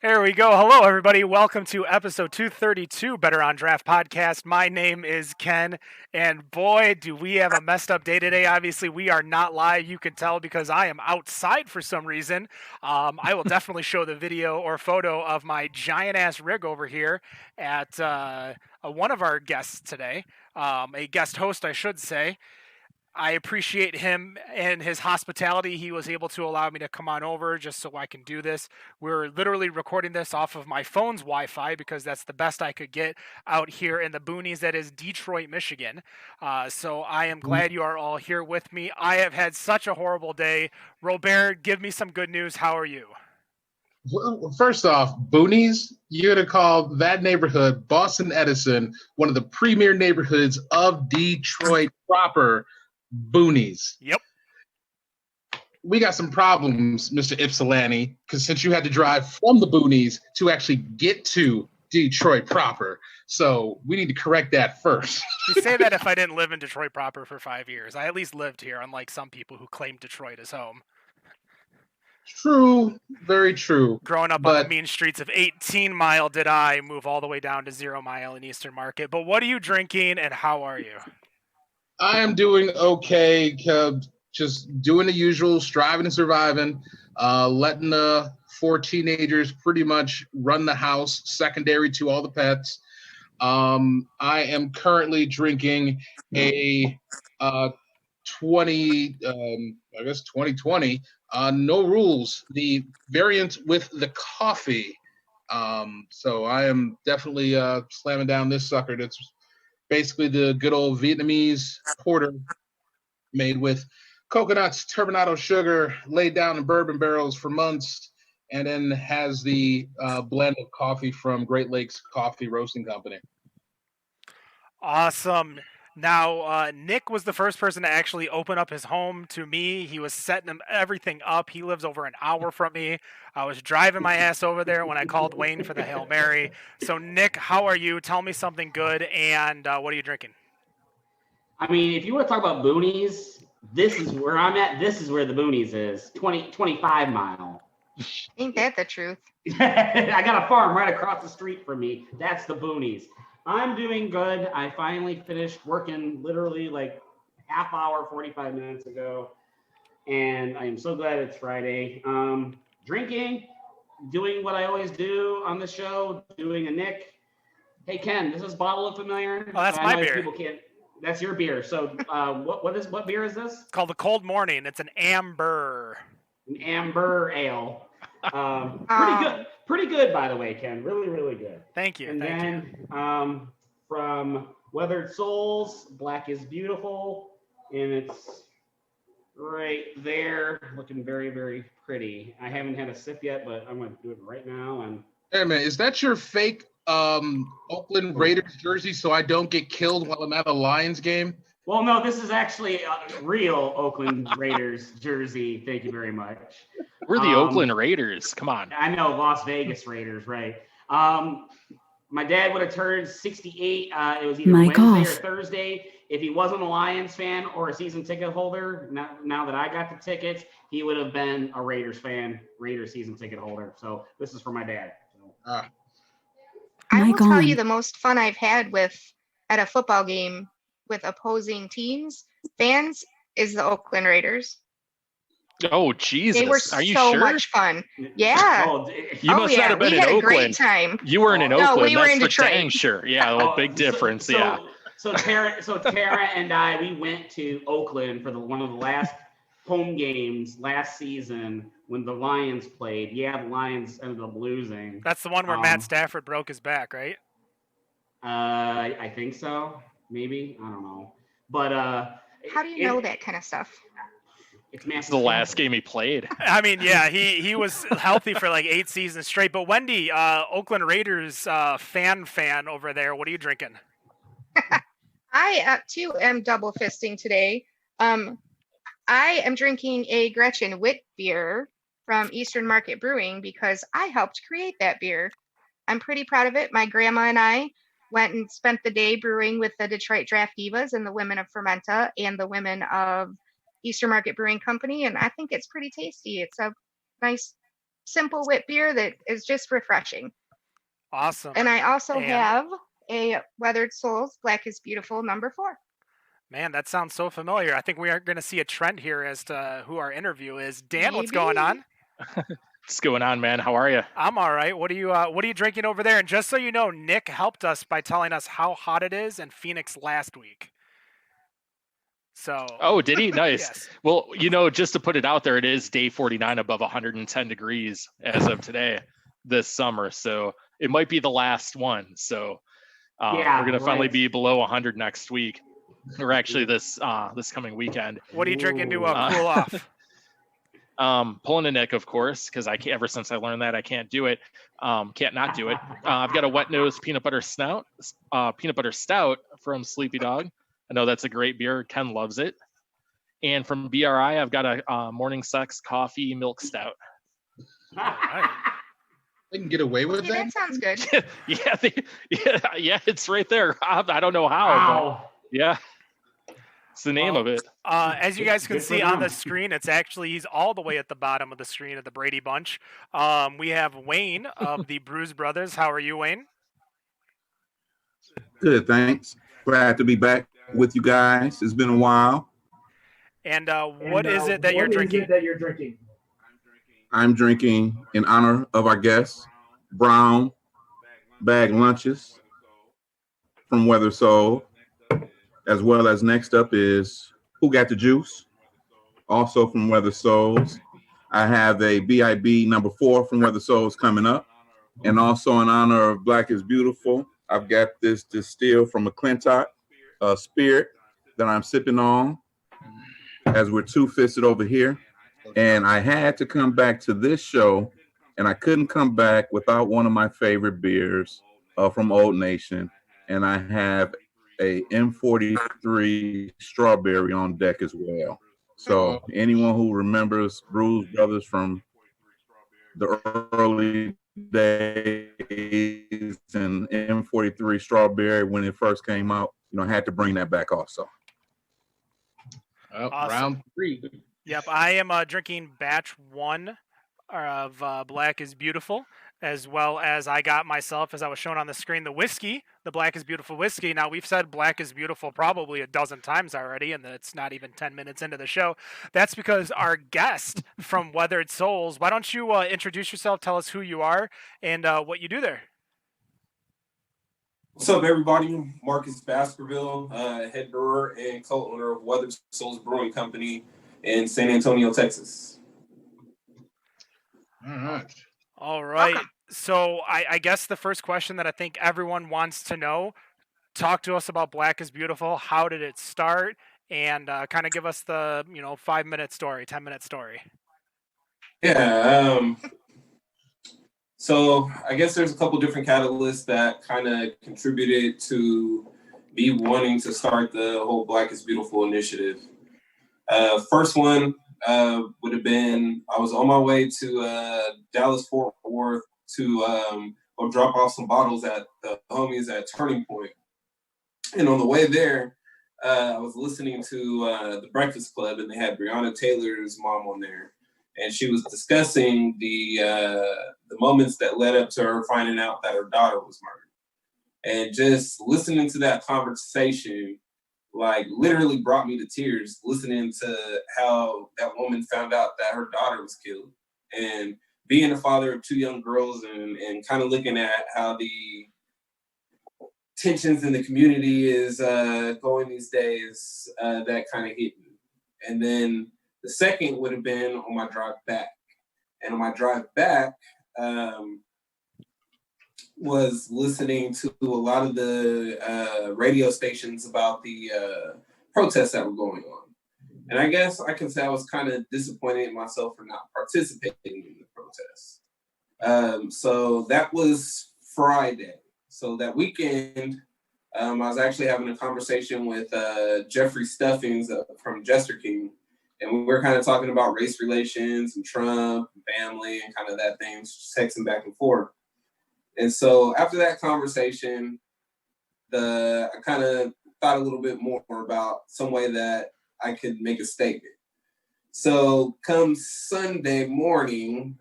There we go. Hello, everybody. Welcome to episode 232 Better on Draft podcast. My name is Ken, and boy, do we have a messed up day today. Obviously, we are not live. You can tell because I am outside for some reason. I will definitely show the video or photo of my giant ass rig over here at one of our guests today, a guest host, I should say. I appreciate him and his hospitality. He was able to allow me to come on over just so I can do this. We're literally recording this off of my phone's Wi Fi because that's the best I could get out here in the boonies that is Detroit, Michigan. So I am glad you are all here with me. I have had such a horrible day. Robert, give me some good news. How are you? Well, first off, boonies, you're going to call that neighborhood, Boston Edison, one of the premier neighborhoods of Detroit proper. Boonies. Yep. We got some problems, Mr. Ypsilanti, because since you had to drive from the boonies to actually get to Detroit proper. So we need to correct that first. You say that if I didn't live in Detroit proper for 5 years. I at least lived here, unlike some people who claim Detroit as home. True, very true. Growing up on the mean streets of 18 Mile, did I move all the way down to 0 Mile in Eastern Market. But what are you drinking and how are you? I am doing okay, just doing the usual, striving and surviving, letting the 4 teenagers pretty much run the house, secondary to all the pets. I am currently drinking a 2020, No Rules, the variant with the coffee. So I am definitely slamming down this sucker. That's basically the good old Vietnamese porter made with coconuts, turbinado sugar, laid down in bourbon barrels for months, and then has the blend of coffee from Great Lakes Coffee Roasting Company. Awesome. Now, Nick was the first person to actually open up his home to me. He was setting everything up. He lives over an hour from me. I was driving my ass over there when I called Wayne for the Hail Mary. So, Nick, how are you? Tell me something good, and what are you drinking? I mean, if you want to talk about boonies, this is where I'm at. This is where the boonies is, 25 Mile. Ain't that the truth? I got a farm right across the street from me. That's the boonies. I'm doing good. I finally finished working literally like half hour, 45 minutes ago. And I am so glad it's Friday. Drinking, doing what I always do on the show, doing a Nick. Hey, Ken, does this bottle look familiar? Oh, that's my beer. People can't. That's your beer. So what beer is this? It's called the Cold Morning. It's an amber. An amber ale. Pretty good, by the way, Ken. Really, really good. Thank you. And then from Weathered Souls, Black is Beautiful, and it's right there, looking very, very pretty. I haven't had a sip yet, but I'm going to do it right now. And hey, man, is that your fake Oakland Raiders jersey so I don't get killed while I'm at a Lions game? Well, no, this is actually a real Oakland Raiders jersey. Thank you very much. We're the Oakland Raiders. Come on. I know, Las Vegas Raiders, right? My dad would have turned 68. It was either Wednesday or Thursday. If he wasn't a Lions fan or a season ticket holder, now that I got the tickets, he would have been a Raiders fan, Raiders season ticket holder. So this is for my dad. I will tell you the most fun I've had at a football game with opposing teams, fans, is the Oakland Raiders. Oh, Jesus. They were Are you so sure? much fun. Yeah. You must not have been we in had Oakland. A great time. You weren't in Oakland. No, we were That's in for Detroit. dang sure. Yeah, well, big difference. Yeah. So Tara and I, we went to Oakland for one of the last home games last season when the Lions played. Yeah, the Lions ended up losing. That's the one where Matt Stafford broke his back, right? I think so. Maybe. I don't know. But how do you know that kind of stuff? It's the last game he played. I mean, yeah, he was healthy for like 8 seasons straight. But Wendy, Oakland Raiders fan over there, what are you drinking? I too am double fisting today. I am drinking a Gretchen Witt beer from Eastern Market Brewing because I helped create that beer. I'm pretty proud of it. My grandma and I went and spent the day brewing with the Detroit Draft Divas and the women of Fermenta and the women of Eastern Market Brewing Company, and I think it's pretty tasty. It's a nice simple wit beer that is just refreshing. Awesome. And I also And- have a Weathered Souls Black is Beautiful #4. Man, that sounds so familiar. I think we are going to see a trend here as to who our interview is. Dan, what's going on? What's going on, man? How are you? I'm all right. What are you drinking over there? And just so you know, Nick helped us by telling us how hot it is in Phoenix last week. So. Oh, did he? Nice. Yes. Well, just to put it out there, it is day 49 above 110 degrees as of today this summer. So it might be the last one. So we're going to finally be below 100 next week, or actually this coming weekend. What are you drinking to cool off? Pulling a Nick, of course, because ever since I learned that I can't do it, can't not do it. I've got a wet nose peanut butter stout from Sleepy Dog. I know that's a great beer. Ken loves it. And from BRI, I've got a Morning Sex coffee milk stout. Right. They can get away with that. That sounds good. Yeah, it's right there. I don't know how. Wow. But yeah, it's the name of it. As you guys can see on the screen, he's all the way at the bottom of the screen of the Brady Bunch. We have Wayne of the Brewz Brothaz. How are you, Wayne? Good, thanks. Glad to be back with you guys. It's been a while. And what is it that you're drinking? I'm drinking in honor of our guests, brown bag lunches from Weather Soul, as well as next up is Who Got the Juice, also from Weather Souls. I have a BIB #4 from Weather Souls coming up. And also in honor of Black is Beautiful, I've got this distill from McClintock Spirit that I'm sipping on as we're two-fisted over here. And I had to come back to this show, and I couldn't come back without one of my favorite beers from Old Nation. And I have a M43 strawberry on deck as well. So anyone who remembers Brewz Brothaz from the early days and M43 strawberry when it first came out, I had to bring that back also. Awesome. Round 3. Yep, I am drinking batch 1 of Black is Beautiful, as well as I got myself, as I was shown on the screen, the whiskey, the Black is Beautiful whiskey. Now, we've said Black is Beautiful probably a dozen times already, and it's not even 10 minutes into the show. That's because our guest from Weathered Souls, why don't you introduce yourself, tell us who you are, and what you do there. What's up, everybody? I'm Marcus Baskerville, head brewer and co-owner of Weathered Souls Brewing Company in San Antonio, Texas. All right. So I guess the first question that I think everyone wants to know, talk to us about Black is Beautiful. How did it start? And kind of give us the 5-minute story, 10-minute story. Yeah. So I guess there's a couple different catalysts that kind of contributed to me wanting to start the whole Black is Beautiful initiative. First one would have been, I was on my way to Dallas-Fort Worth to go drop off some bottles at the homies at Turning Point. And on the way there, I was listening to The Breakfast Club, and they had Breonna Taylor's mom on there. And she was discussing the moments that led up to her finding out that her daughter was murdered. And just listening to that conversation, literally brought me to tears, listening to how that woman found out that her daughter was killed. And being a father of 2 young girls and kind of looking at how the tensions in the community is going these days, that kind of hit me. And then the second would have been on my drive back. And on my drive back, was listening to a lot of the radio stations about the protests that were going on. And I guess I can say I was kind of disappointed in myself for not participating in the protests. So that was Friday. So that weekend, I was actually having a conversation with Jeffrey Stuffings from Jester King. And we were kind of talking about race relations and Trump and family and kind of that thing, just texting back and forth. And so after that conversation, I kind of thought a little bit more about some way that I could make a statement. So come Sunday morning,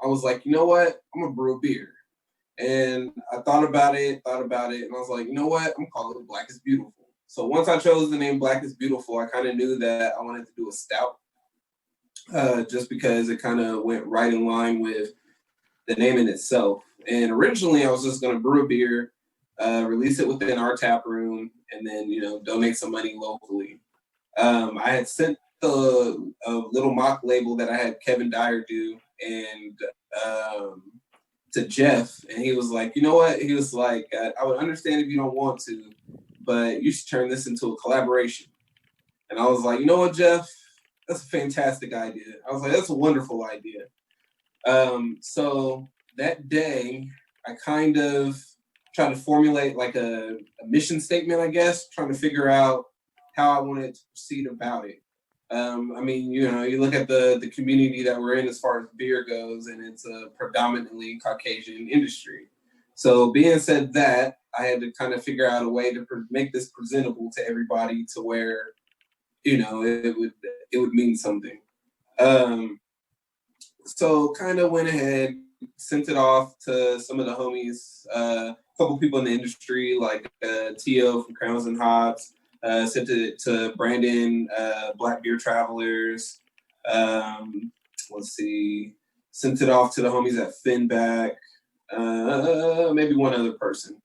I was like, you know what? I'm gonna brew a beer. And I thought about it, and I was like, you know what? I'm calling it Black is Beautiful. So once I chose the name Black is Beautiful, I kind of knew that I wanted to do a stout, just because it kind of went right in line with the name in itself. And originally, I was just going to brew a beer, release it within our tap room, and then, donate some money locally. I had sent a little mock label that I had Kevin Dyer do, and to Jeff, and he was like, you know what? He was like, I would understand if you don't want to, but you should turn this into a collaboration. And I was like, you know what, Jeff? That's a fantastic idea. I was like, that's a wonderful idea. So that day, I kind of tried to formulate like a mission statement, I guess, trying to figure out how I wanted to proceed about it. You look at the community that we're in as far as beer goes, and it's a predominantly Caucasian industry. So being said that, I had to kind of figure out a way to make this presentable to everybody to where, it would mean something. So kind of went ahead, sent it off to some of the homies, a couple people in the industry, like Tio from Crowns and Hops, sent it to Brandon, Black Beer Travelers. Let's see, sent it off to the homies at Finback, maybe one other person.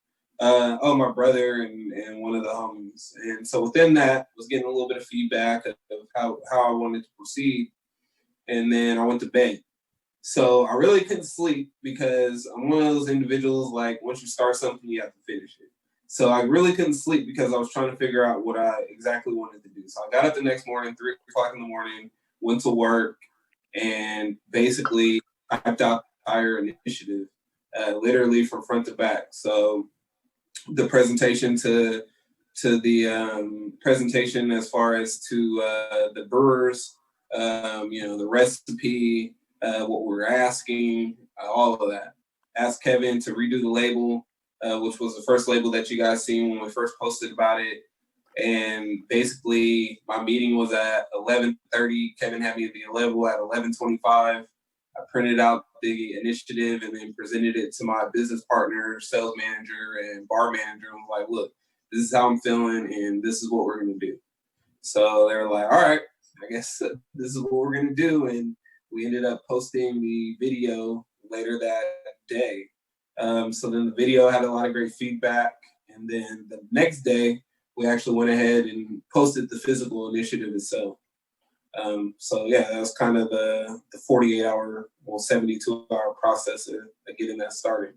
My brother and one of the homies. And so within that, was getting a little bit of feedback of how I wanted to proceed. And then I went to bed. So I really couldn't sleep because I'm one of those individuals, like, once you start something, you have to finish it. So I really couldn't sleep because I was trying to figure out what I exactly wanted to do. So I got up the next morning, 3 o'clock in the morning, went to work, and basically typed out the entire initiative, literally from front to back. So the presentation to the presentation as far as to the brewers, the recipe, what we were asking, all of that. Asked Kevin to redo the label, which was the first label that you guys seen when we first posted about it. And basically, my meeting was at 11:30. Kevin had me at the label at 11:25. I printed out the initiative and then presented it to my business partner, sales manager, and bar manager. And was like, look, this is how I'm feeling, and this is what we're going to do. So they were like, all right, I guess this is what we're going to do. And we ended up posting the video later that day. So then the video had a lot of great feedback. And then the next day, we actually went ahead and posted the physical initiative itself. That was kind of the 48-hour, 72-hour process of getting that started.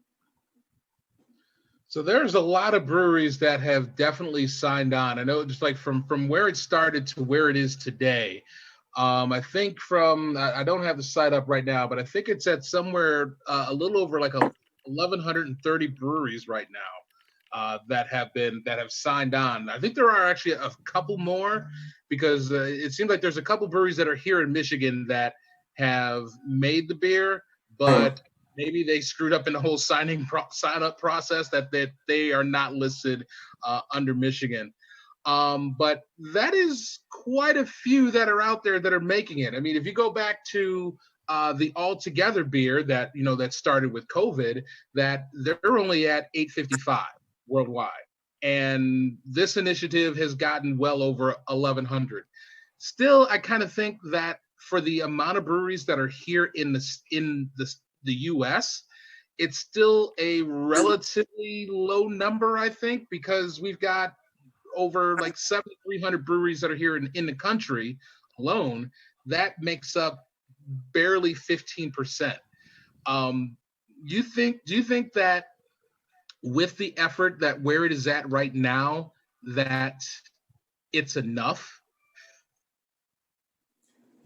So there's a lot of breweries that have definitely signed on. I know just like from where it started to where it is today. I think I don't have the site up right now, but I think it's at somewhere a little over like 1,130 breweries right now that have signed on. I think there are actually a couple more because it seems like there's a couple breweries that are here in Michigan that have made the beer, but maybe they screwed up in the whole sign up process that they are not listed under Michigan. But that is quite a few that are out there that are making it. I mean, if you go back to the All Together beer that started with COVID, that they're only at 855 worldwide. And this initiative has gotten well over 1,100. Still, I kind of think that for the amount of breweries that are here in the U.S., it's still a relatively low number, I think, because we've got over like 7,300 breweries that are here in the country alone. That makes up barely 15%. Do you think that with the effort that where it is at right now, that it's enough?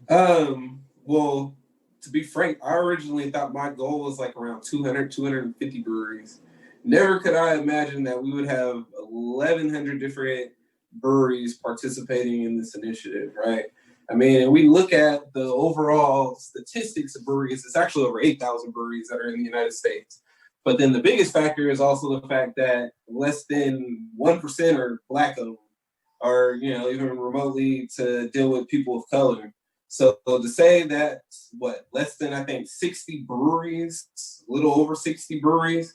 Well, to be frank, I originally thought my goal was like around 200, 250 breweries. Never could I imagine that we would have 1,100 different breweries participating in this initiative, right? I mean, we look at the overall statistics of breweries, it's actually over 8,000 breweries that are in the United States. But then the biggest factor is also the fact that less than 1% are Black owned or, even remotely to deal with people of color. So to say that, less than, I think, 60 breweries, a little over 60 breweries.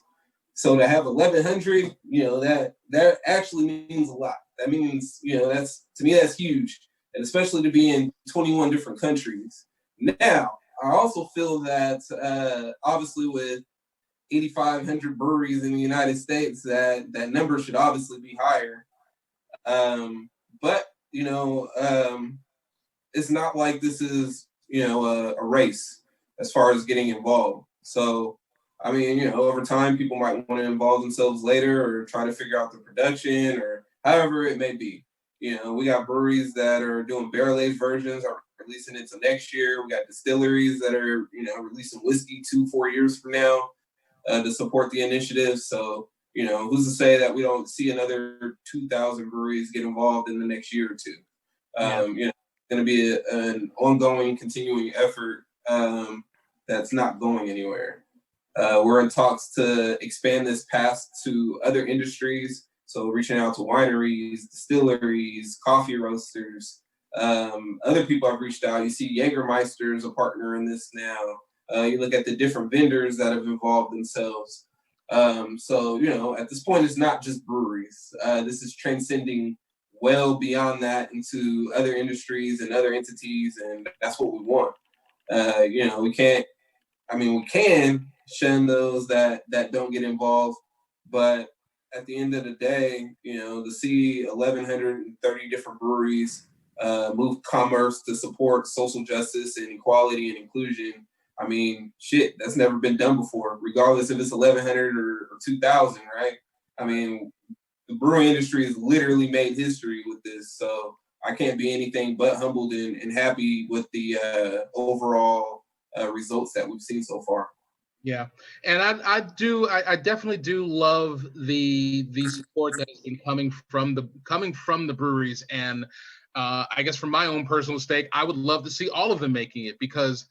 So to have 1,100, that actually means a lot. That means, that's, to me, that's huge. And especially to be in 21 different countries. Now, I also feel that, obviously with 8,500 breweries in the United States, that number should obviously be higher. But, it's not like this is, a race as far as getting involved. So, I mean, over time, people might want to involve themselves later or try to figure out the production or however it may be. We got breweries that are doing barrel-aged versions, are releasing it until next year. We got distilleries that are, releasing whiskey 2-4 years from now to support the initiative. So, who's to say that we don't see another 2,000 breweries get involved in the next year or two? It's going to be an ongoing, continuing effort that's not going anywhere. We're in talks to expand this past to other industries. So reaching out to wineries, distilleries, coffee roasters, other people I've reached out. You see Jägermeister is a partner in this now. You look at the different vendors that have involved themselves. So, at this point, it's not just breweries. This is transcending well beyond that into other industries and other entities, and that's what we want. We can shun those that don't get involved, but at the end of the day, to see 1,130 different breweries move commerce to support social justice and equality and inclusion, I mean, shit, that's never been done before, regardless if it's 1,100 or 2,000, right? I mean, the brewing industry has literally made history with this, so I can't be anything but humbled and happy with the overall results that we've seen so far. Yeah, and I definitely do love the support that has been coming from the breweries, and I guess from my own personal stake, I would love to see all of them making it, because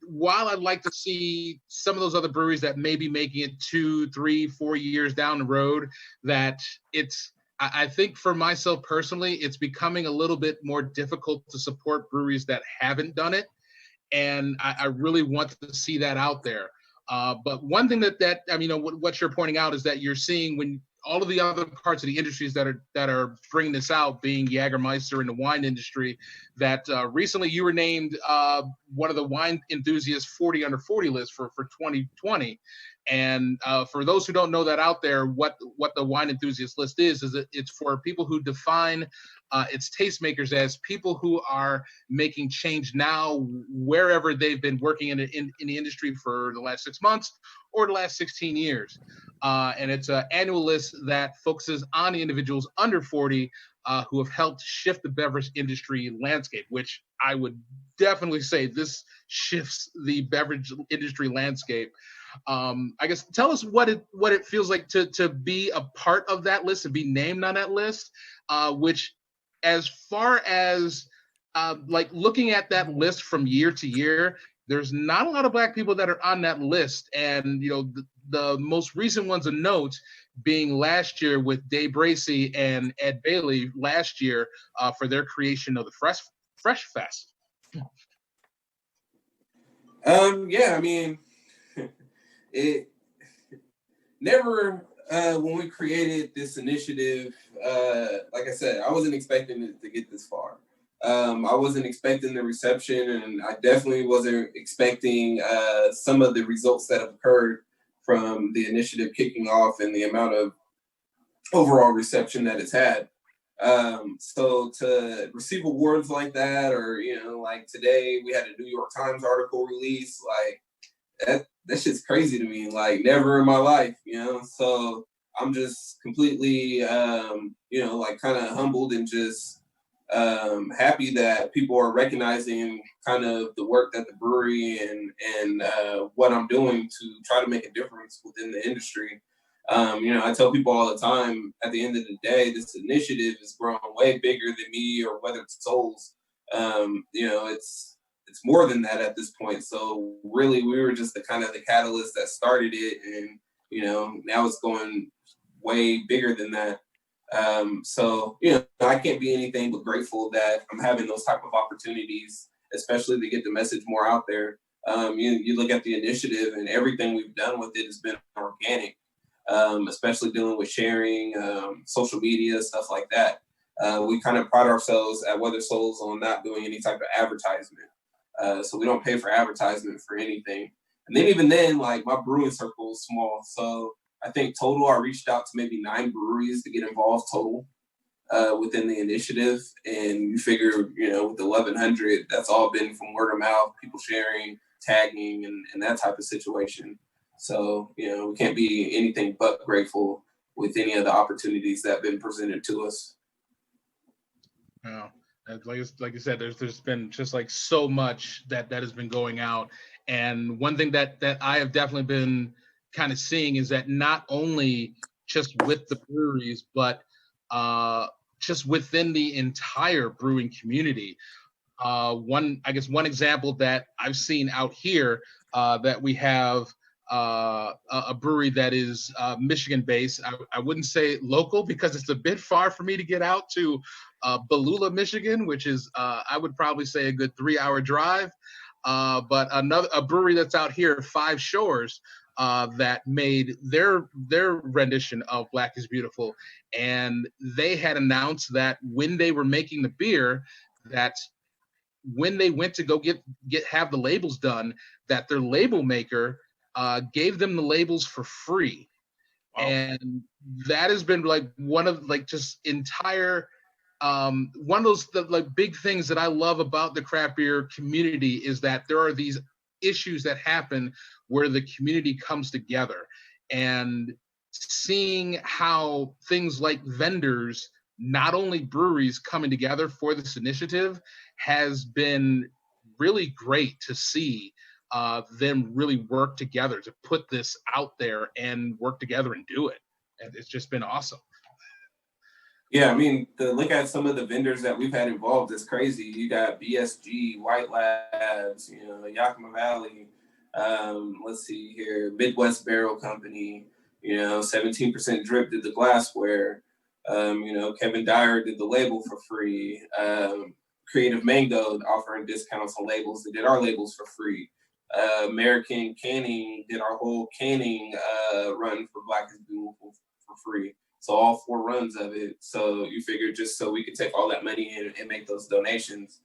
while I'd like to see some of those other breweries that may be making it 2, 3, 4 years down the road, I think for myself personally, it's becoming a little bit more difficult to support breweries that haven't done it. And I really want to see that out there. But one thing what you're pointing out is that you're seeing when all of the other parts of the industries that are bringing this out, being Jägermeister in the wine industry, that recently you were named one of the Wine Enthusiasts 40 under 40 list for 2020. And for those who don't know that out there, what the Wine Enthusiast list is that it's for people who define its tastemakers as people who are making change now wherever they've been working in the industry for the last 6 months or the last 16 years. And it's an annual list that focuses on the individuals under 40 who have helped shift the beverage industry landscape, which I would definitely say this shifts the beverage industry landscape. I guess tell us what it feels like to be a part of that list, to be named on that list, which as far as like looking at that list from year to year, there's not a lot of Black people that are on that list. And, the most recent ones of note being last year with Dave Bracey and Ed Bailey last year for their creation of the Fresh Fest. Yeah, I mean, it never, when we created this initiative, like I said, I wasn't expecting it to get this far. I wasn't expecting the reception, and I definitely wasn't expecting some of the results that have occurred from the initiative kicking off and the amount of overall reception that it's had. So to receive awards like that, or, like today we had a New York Times article release, like that shit's crazy to me, like never in my life, so I'm just completely, like kind of humbled and just happy that people are recognizing kind of the work that the brewery and what I'm doing to try to make a difference within the industry. I tell people all the time, at the end of the day, this initiative is grown way bigger than me or Weathered Souls. It's more than that at this point. So really, we were just the catalyst that started it, and now it's going way bigger than that. So I can't be anything but grateful that I'm having those type of opportunities especially to get the message more out there. You look at the initiative, and everything we've done with it has been organic, especially dealing with sharing, social media, stuff like that. We kind of pride ourselves at Weather Souls on not doing any type of advertisement. So we don't pay for advertisement for anything. And then even then, like, my brewing circle is small. So I think total, I reached out to maybe 9 breweries to get involved total within the initiative. And you figure, with 1,100, that's all been from word of mouth, people sharing, tagging, and that type of situation. So, we can't be anything but grateful with any of the opportunities that have been presented to us. Yeah. Like you said, there's been just like so much that has been going out. And one thing that I have definitely been kind of seeing is that not only just with the breweries, but just within the entire brewing community. One example that I've seen out here that we have a brewery that is Michigan based. I wouldn't say local because it's a bit far for me to get out to Balula, Michigan, which is I would probably say a good 3-hour drive. But a brewery that's out here, Five Shores, that made their rendition of Black is Beautiful, and they had announced that when they were making the beer, that when they went to go have the labels done, that their label maker gave them the labels for free. Wow. And that has been like one of like just entire one of those like big things that I love about the craft beer community is that there are these issues that happen where the community comes together, and seeing how things like vendors, not only breweries, coming together for this initiative has been really great to see them really work together to put this out there and work together and do it. And it's just been awesome. Yeah, I mean, to look at some of the vendors that we've had involved is crazy. You got BSG, White Labs, Yakima Valley. Let's see here, Midwest Barrel Company. 17% Drip did the glassware. Kevin Dyer did the label for free. Creative Mango offering discounts on labels. They did our labels for free. American Canning did our whole canning run for Black is Beautiful for free. So all 4 runs of it. So you figure just so we could take all that money and make those donations.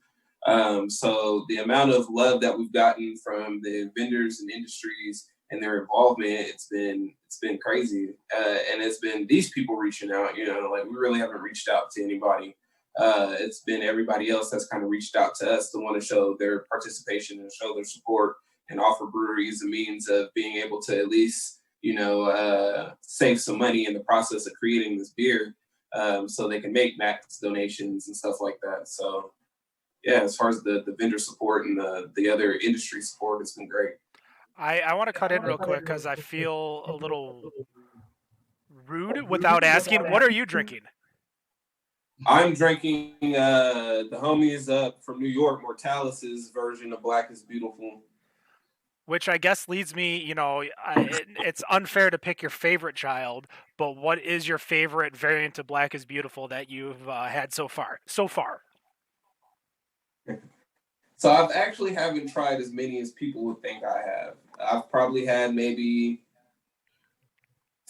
So the amount of love that we've gotten from the vendors and industries and their involvement, it's been crazy. And it's been these people reaching out, like we really haven't reached out to anybody. It's been everybody else that's kind of reached out to us to want to show their participation and show their support and offer breweries a means of being able to at least, save some money in the process of creating this beer, so they can make max donations and stuff like that. So yeah, as far as the vendor support and the other industry support, it's been great. I want to cut in real quick because I feel a little rude without asking. What are you drinking? I'm drinking the homies up from New York, Mortalis's version of Black is Beautiful. Which I guess leads me, it's unfair to pick your favorite child, but what is your favorite variant of Black is Beautiful that you've had so far? So I've actually haven't tried as many as people would think I have. I've probably had maybe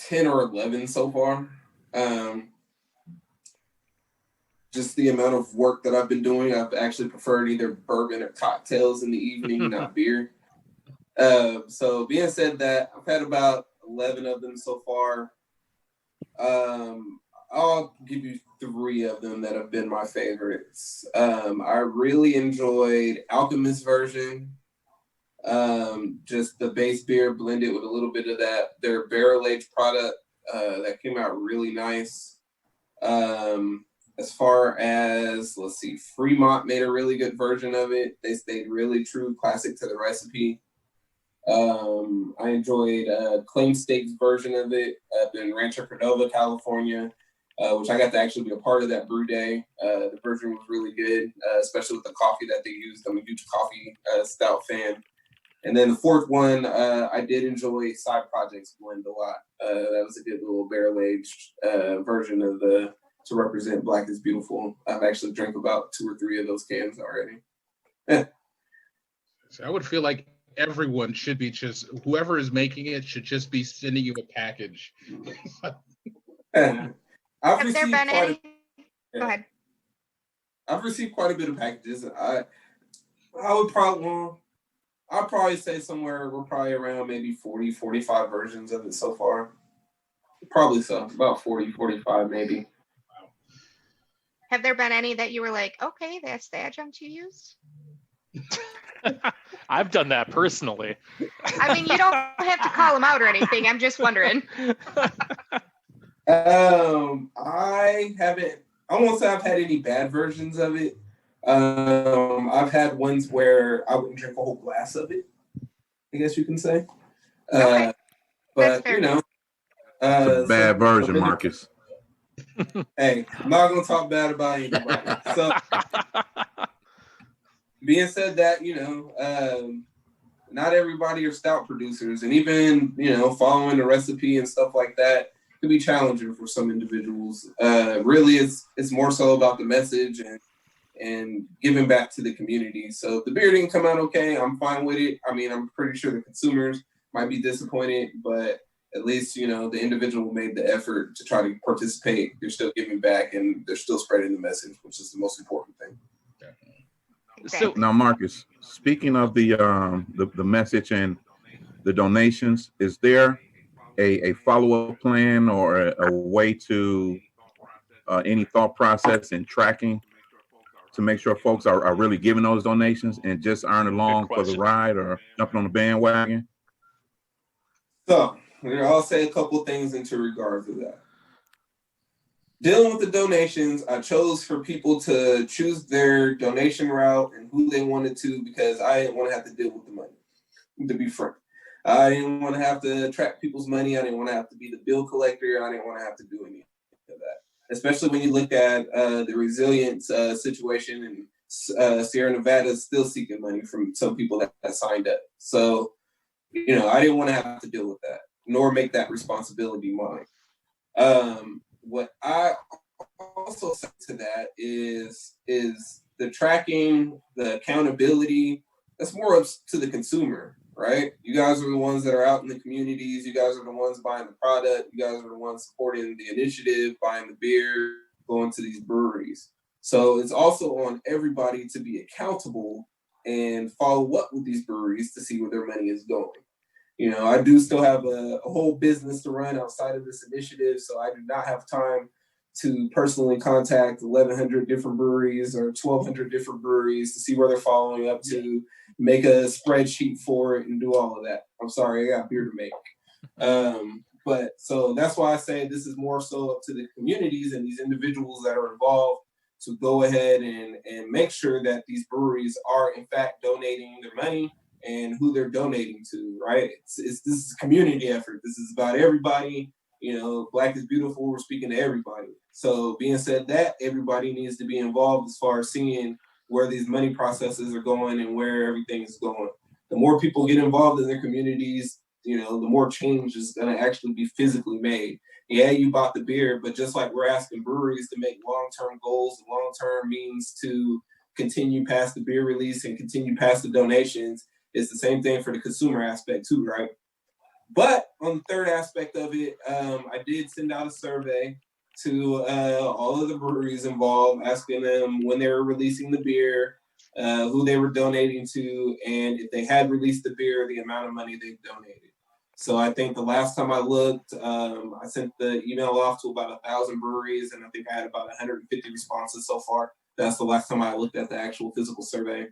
10 or 11 so far. Just the amount of work that I've been doing, I've actually preferred either bourbon or cocktails in the evening, not beer. So being said that, I've had about 11 of them so far. I'll give you 3 of them that have been my favorites. I really enjoyed Alchemist's version. Just the base beer blended with a little bit of their barrel-aged product that came out really nice. As far as, let's see, Fremont made a really good version of it. They stayed really true, classic to the recipe. I enjoyed Claim Steak's version of it up in Rancho Cordova, California, which I got to actually be a part of that brew day. The version was really good, especially with the coffee that they used. I'm a huge coffee stout fan. And then the 4th one, I did enjoy Side Project's blend a lot. That was a good little barrel-aged version of to represent Black is Beautiful. I've actually drank about 2 or 3 of those cans already. So I would feel like everyone should be just whoever is making it should just be sending you a package. I've Have there received been quite any? a, Go ahead. I've received quite a bit of packages. I'd probably say somewhere we're probably around maybe 40, 45 versions of it so far. Probably so. About 40, 45 maybe. Have there been any that you were like, okay, that's the adjunct you used? I've done that personally. I mean, you don't have to call them out or anything. I'm just wondering. I won't say I've had any bad versions of it. I've had ones where I wouldn't drink a whole glass of it, I guess you can say. Okay. But fair. you know, It's a bad version, Marcus. Hey, I'm not gonna talk bad about anybody. So, being said that, you know, not everybody are stout producers, and even following the recipe and stuff like that could be challenging for some individuals. Really, it's more so about the message and giving back to the community. So if the beer didn't come out okay, I'm fine with it. I mean, I'm pretty sure the consumers might be disappointed, but at least, the individual made the effort to try to participate. They're still giving back and they're still spreading the message, which is the most important thing. So now, Marcus, speaking of the message and the donations, is there a follow-up plan or a way to any thought process in tracking to make sure folks are really giving those donations and just aren't along for the ride or jumping on the bandwagon? So I'll say a couple things into regards to that. Dealing with the donations, I chose for people to choose their donation route and who they wanted to because I didn't want to have to deal with the money, to be frank. I didn't want to have to track people's money. I didn't want to have to be the bill collector. I didn't want to have to do any of that, especially when you look at the resilience situation and Sierra Nevada is still seeking money from some people that signed up. So, I didn't want to have to deal with that, nor make that responsibility mine. What I also say to that is the tracking, the accountability, that's more up to the consumer, right? You guys are the ones that are out in the communities. You guys are the ones buying the product. You guys are the ones supporting the initiative, buying the beer, going to these breweries. So it's also on everybody to be accountable and follow up with these breweries to see where their money is going. I do still have a whole business to run outside of this initiative, so I do not have time to personally contact 1,100 different breweries or 1,200 different breweries to see where they're following up to, make a spreadsheet for it, and do all of that. I'm sorry, I got beer to make. But so that's why I say this is more so up to the communities and these individuals that are involved to go ahead and make sure that these breweries are in fact donating their money and who they're donating to, right? This is a community effort. This is about everybody. Black is beautiful. We're speaking to everybody. So being said that, everybody needs to be involved as far as seeing where these money processes are going and where everything is going. The more people get involved in their communities, the more change is going to actually be physically made. Yeah, you bought the beer, but just like we're asking breweries to make long-term goals, long-term means to continue past the beer release and continue past the donations, it's the same thing for the consumer aspect too, right? But on the third aspect of it, I did send out a survey to all of the breweries involved, asking them when they were releasing the beer, who they were donating to, and if they had released the beer, the amount of money they donated. So I think the last time I looked, I sent the email off to about 1,000 breweries, and I think I had about 150 responses so far. That's the last time I looked at the actual physical survey.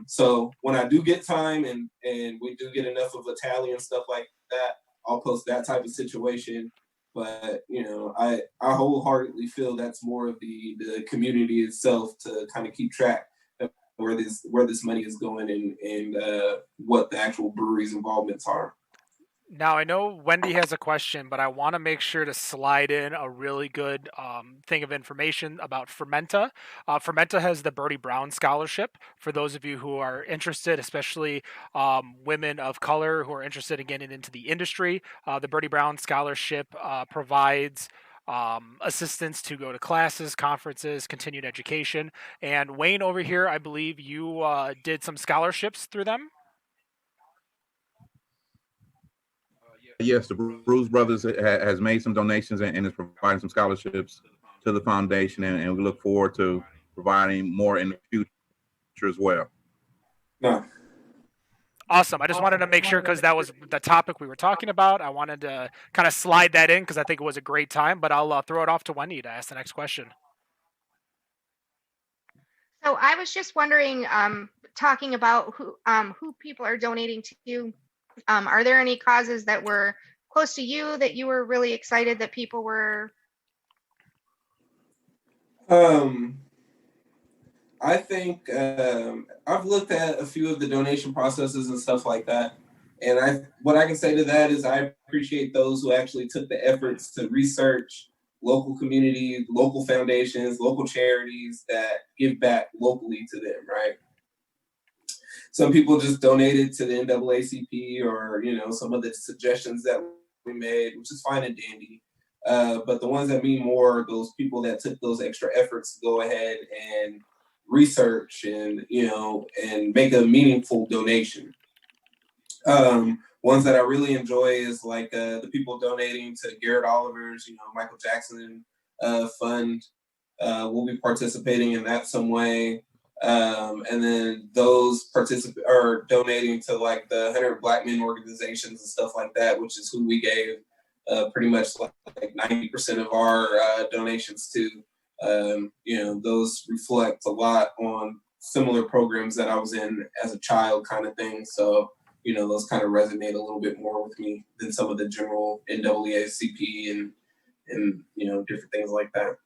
So when I do get time and we do get enough of a tally and stuff like that, I'll post that type of situation. But I wholeheartedly feel that's more of the community itself to kind of keep track of where this money is going and what the actual breweries' involvements are. Now, I know Wendy has a question, but I want to make sure to slide in a really good thing of information about Fermenta. Fermenta has the Bertie Brown Scholarship for those of you who are interested, especially women of color who are interested in getting into the industry. The Bertie Brown Scholarship provides assistance to go to classes, conferences, continued education. And Wayne over here, I believe you did some scholarships through them. Yes, the Brewz Brothers has made some donations and is providing some scholarships to the foundation, and we look forward to providing more in the future as well. No. Awesome. I just wanted to make sure because that was the topic we were talking about. I wanted to kind of slide that in because I think it was a great time, but I'll throw it off to Wendy to ask the next question. So I was just wondering, talking about who people are donating to. Are there any causes that were close to you that you were really excited that people were? I think I've looked at a few of the donation processes and stuff like that. And what I can say to that is I appreciate those who actually took the efforts to research local community, local foundations, local charities that give back locally to them, right? Some people just donated to the NAACP or, some of the suggestions that we made, which is fine and dandy. But the ones that mean more are those people that took those extra efforts to go ahead and research and, and make a meaningful donation. Ones that I really enjoy is like the people donating to Garrett Oliver's, Michael Jackson fund. We'll be participating in that some way. And then those are donating to like the 100 Black Men organizations and stuff like that, which is who we gave pretty much like 90% of our donations to. Those reflect a lot on similar programs that I was in as a child kind of thing. So, those kind of resonate a little bit more with me than some of the general NAACP and different things like that.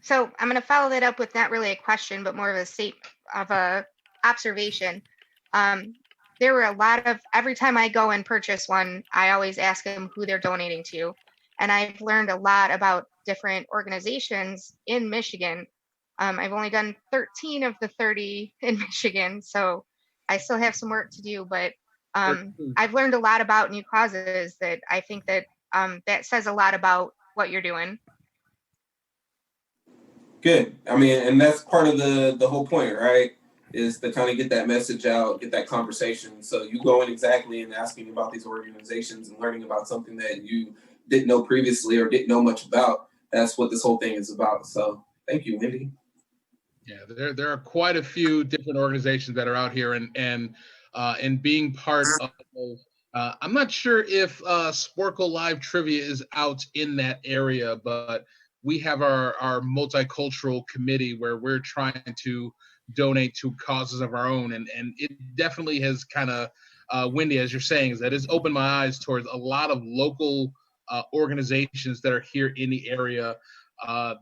So I'm going to follow that up with not really a question, but more of a observation. There were a lot of, every time I go and purchase one, I always ask them who they're donating to. And I've learned a lot about different organizations in Michigan. I've only done 13 of the 30 in Michigan, so I still have some work to do, but I've learned a lot about new causes that I think that that says a lot about what you're doing. Good. I mean, and that's part of the whole point, right? Is to kind of get that message out, get that conversation. So you go in exactly and asking about these organizations and learning about something that you didn't know previously or didn't know much about. That's what this whole thing is about. So thank you, Wendy. Yeah, there are quite a few different organizations that are out here, and being part of. I'm not sure if Sporkle Live Trivia is out in that area, but we have our multicultural committee where we're trying to donate to causes of our own, and it definitely has kind of, Wendy, as you're saying, is that it's opened my eyes towards a lot of local organizations that are here in the area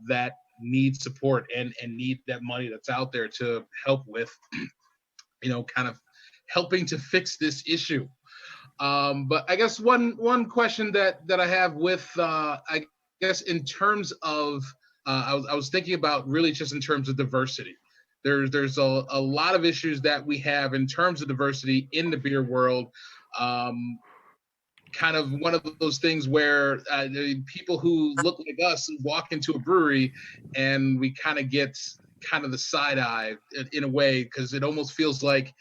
that need support and need that money that's out there to help with, kind of helping to fix this issue. But I guess one question that I have with, I guess in terms of, I was thinking about really just in terms of diversity. There's a lot of issues that we have in terms of diversity in the beer world. Kind of one of those things where the people who look like us walk into a brewery and we kind of get kind of the side eye in a way, because it almost feels like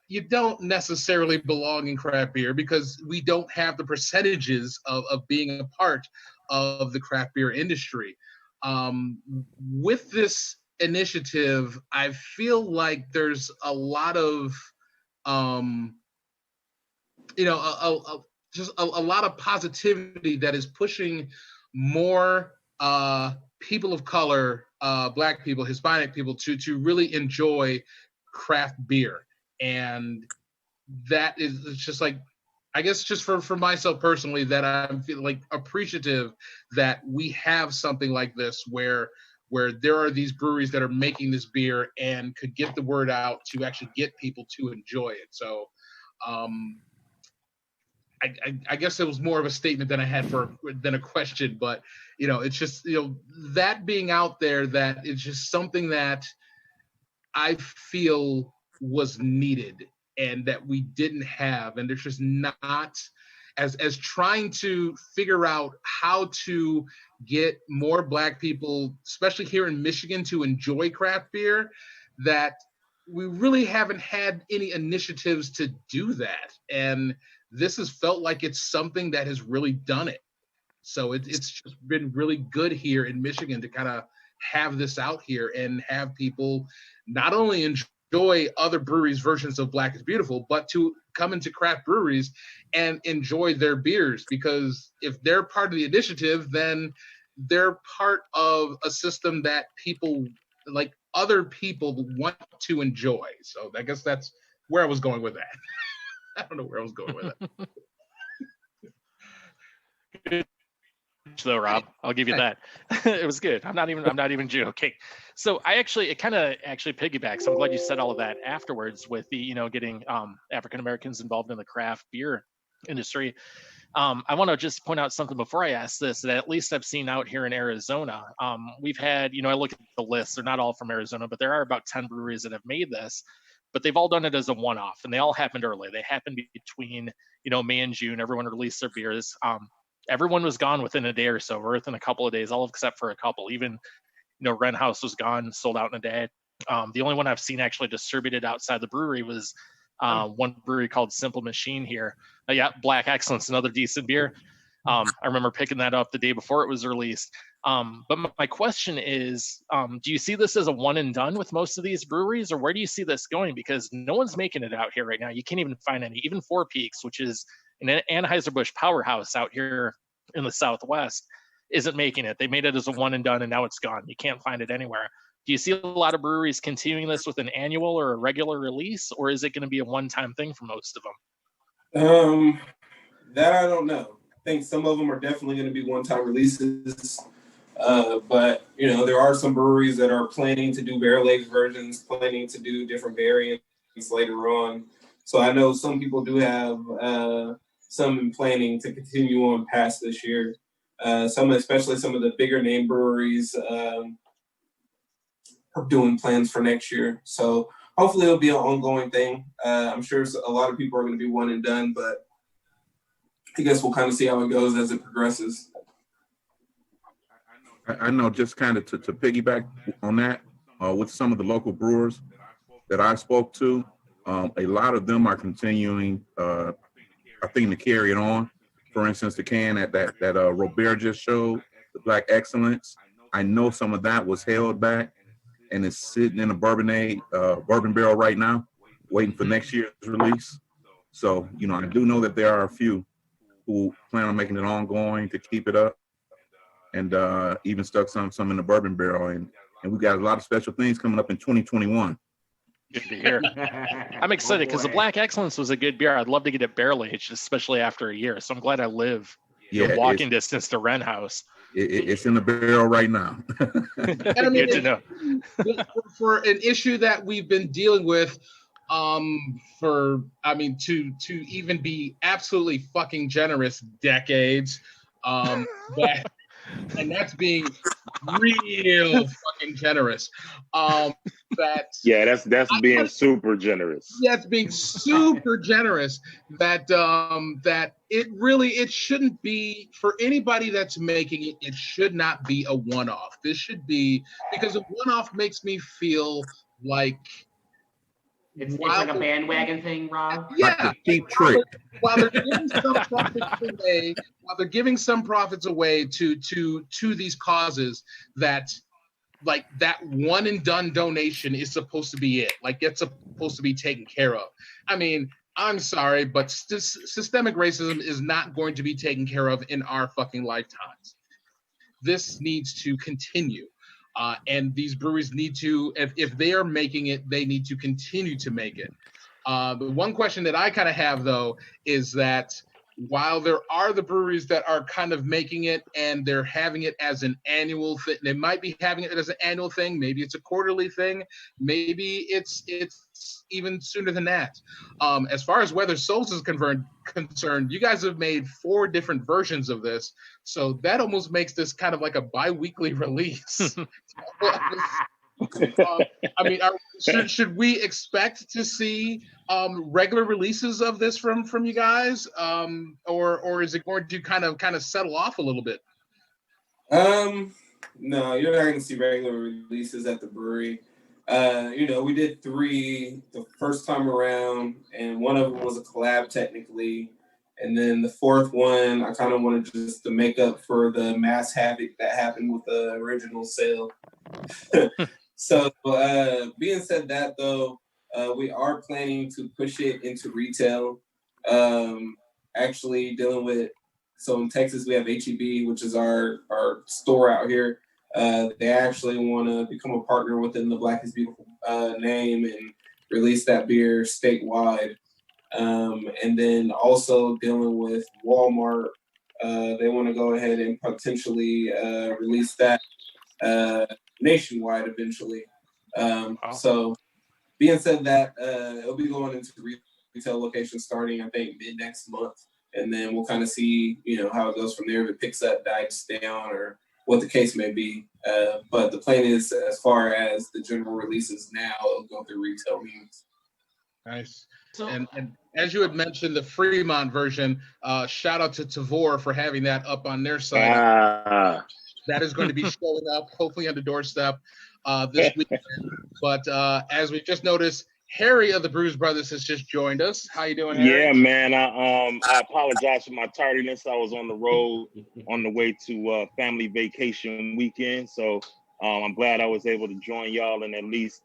you don't necessarily belong in craft beer because we don't have the percentages of being a part of the craft beer industry. With this initiative, I feel like there's a lot of, just a lot of positivity that is pushing more people of color, Black people, Hispanic people to really enjoy craft beer. And that is just like, I guess just for myself personally, that I'm feeling like appreciative that we have something like this where there are these breweries that are making this beer and could get the word out to actually get people to enjoy it. So I guess it was more of a statement than I had than a question, but it's just that being out there, that it's just something that I feel was needed and that we didn't have, and there's just not as trying to figure out how to get more Black people, especially here in Michigan, to enjoy craft beer, that we really haven't had any initiatives to do that. And this has felt like it's something that has really done it. So it's just been really good here in Michigan to kind of have this out here and have people not only enjoy other breweries' versions of Black is Beautiful, but to come into craft breweries and enjoy their beers. Because if they're part of the initiative, then they're part of a system that people, like other people, want to enjoy. So I guess that's where I was going with that. I don't know where I was going with it. Though, Rob, I'll give you that. It was good. I'm not even joking. So it kind of piggybacks. I'm glad you said all of that afterwards with the, getting African Americans involved in the craft beer industry. I want to just point out something before I ask this, that at least I've seen out here in Arizona. We've had, I look at the list, they're not all from Arizona, but there are about 10 breweries that have made this, but they've all done it as a one-off, and they all happened early. They happened between, May and June. Everyone released their beers. Everyone was gone within a day or so, or within a couple of days, all except for a couple. Even, Wren House was gone, sold out in a day. The only one I've seen actually distributed outside the brewery was one brewery called Simple Machine here. Black Excellence, another decent beer. I remember picking that up the day before it was released. But my question is, do you see this as a one and done with most of these breweries, or where do you see this going? Because no one's making it out here right now. You can't even find any. Even Four Peaks, which is an Anheuser-Busch powerhouse out here in the Southwest, isn't making it. They made it as a one and done, and now it's gone. You can't find it anywhere. Do you see a lot of breweries continuing this with an annual or a regular release, or is it going to be a one-time thing for most of them? That I don't know. I think some of them are definitely going to be one-time releases. But, there are some breweries that are planning to do barrel-aged versions, planning to do different variants later on. So I know some people do have some planning to continue on past this year. Especially some of the bigger name breweries are doing plans for next year. So hopefully it'll be an ongoing thing. I'm sure a lot of people are going to be one and done, but I guess we'll kind of see how it goes as it progresses. I know, just kind of to piggyback on that, with some of the local brewers that I spoke to, a lot of them are continuing, I think, to carry it on. For instance, the can that Robert just showed, the Black Excellence, I know some of that was held back and is sitting in a bourbon barrel right now, waiting for next year's release. So, I do know that there are a few who plan on making it ongoing to keep it up, and even stuck some in the bourbon barrel. And we got a lot of special things coming up in 2021. Good to hear. I'm excited because the Black Excellence was a good beer. I'd love to get it barrel aged, especially after a year. So I'm glad I live walking distance to Wren House. It's in the barrel right now. Good to know. For an issue that we've been dealing with, to even be absolutely fucking generous, decades, and that's being real fucking generous. That's being super generous. That's being super generous. That it shouldn't be, for anybody that's making it. It should not be a one-off. This should be, because a one-off makes me feel like it's like a bandwagon thing, Rob. Yeah, like the cheap trick. While they're giving some profits away, to these causes, that like that one and done donation is supposed to be it. Like, it's supposed to be taken care of. I mean, I'm sorry, but systemic racism is not going to be taken care of in our fucking lifetimes. This needs to continue. And these breweries need to, if they are making it, they need to continue to make it. The one question that I kind of have, though, is that while there are the breweries that are kind of making it and they're having it as an annual thing, they might be having it as an annual thing. Maybe it's a quarterly thing. Maybe it's even sooner than that. As far as Weather Souls is concerned, you guys have made 4 different versions of this. So that almost makes this kind of like a bi-weekly release. I mean, should we expect to see regular releases of this from you guys, or is it going to kind of settle off a little bit? No, you're not going to see regular releases at the brewery. We did 3 the first time around, and one of them was a collab technically. And then the 4th one, I kind of wanted just to make up for the mass havoc that happened with the original sale. So, being said that, though, we are planning to push it into retail. Actually dealing with, so in Texas, we have HEB, which is our store out here. They actually want to become a partner within the Black is Beautiful name and release that beer statewide. And then also dealing with Walmart, they want to go ahead and potentially release that nationwide eventually. So being said that, it'll be going into retail locations starting, I think, mid next month. And then we'll kind of see, how it goes from there, if it picks up, dies down, or what the case may be. But the plan is, as far as the general releases now, it'll go through retail means. Nice. So, And as you had mentioned, the Fremont version, shout out to Tavor for having that up on their site. That is going to be showing up, hopefully on the doorstep this weekend. But as we just noticed, Harry of the Brewz Brothaz has just joined us. How you doing, Harry? Yeah, man. I apologize for my tardiness. I was on the road on the way to family vacation weekend, so I'm glad I was able to join y'all and at least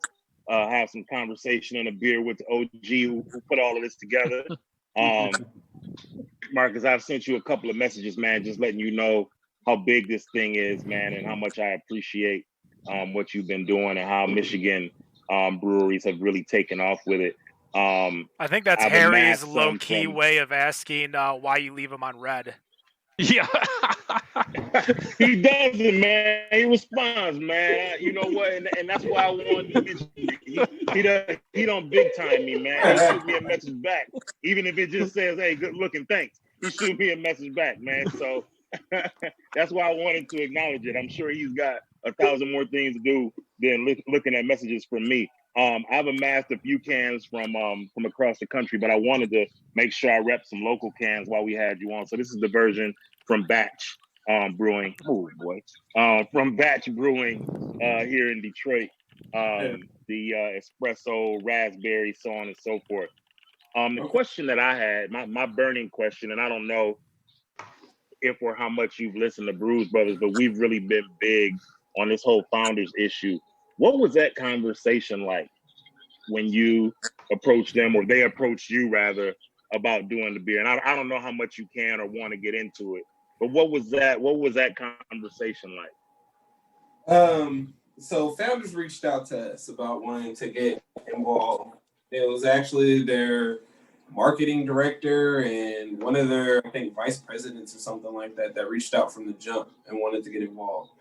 have some conversation and a beer with the OG who put all of this together. Marcus, I've sent you a couple of messages, man, just letting you know how big this thing is, man, and how much I appreciate what you've been doing and how Michigan breweries have really taken off with it. I think that's I've Harry's amassed some low-key from- way of asking why you leave him on red. Yeah. He doesn't, man. He responds, man. You know what? And that's why I wanted to mention it. He don't big time me, man. He shoot me a message back, even if it just says, "Hey, good looking, thanks." He shoot me a message back, man. So that's why I wanted to acknowledge it. I'm sure he's got 1,000 more things to do than looking at messages from me. I've amassed a few cans from across the country, but I wanted to make sure I rep some local cans while we had you on. So this is the version from Batch Brewing. Oh boy, from Batch Brewing here in Detroit. The espresso, raspberry, so on and so forth. The question that I had, my burning question, and I don't know if or how much you've listened to Brewz Brothaz, but we've really been big on this whole founders issue. What was that conversation like when you approached them, or they approached you rather, about doing the beer? And I don't know how much you can or want to get into it, but what was that conversation like? So founders reached out to us about wanting to get involved. It was actually their marketing director and one of their, I think, vice presidents or something like that reached out from the jump and wanted to get involved.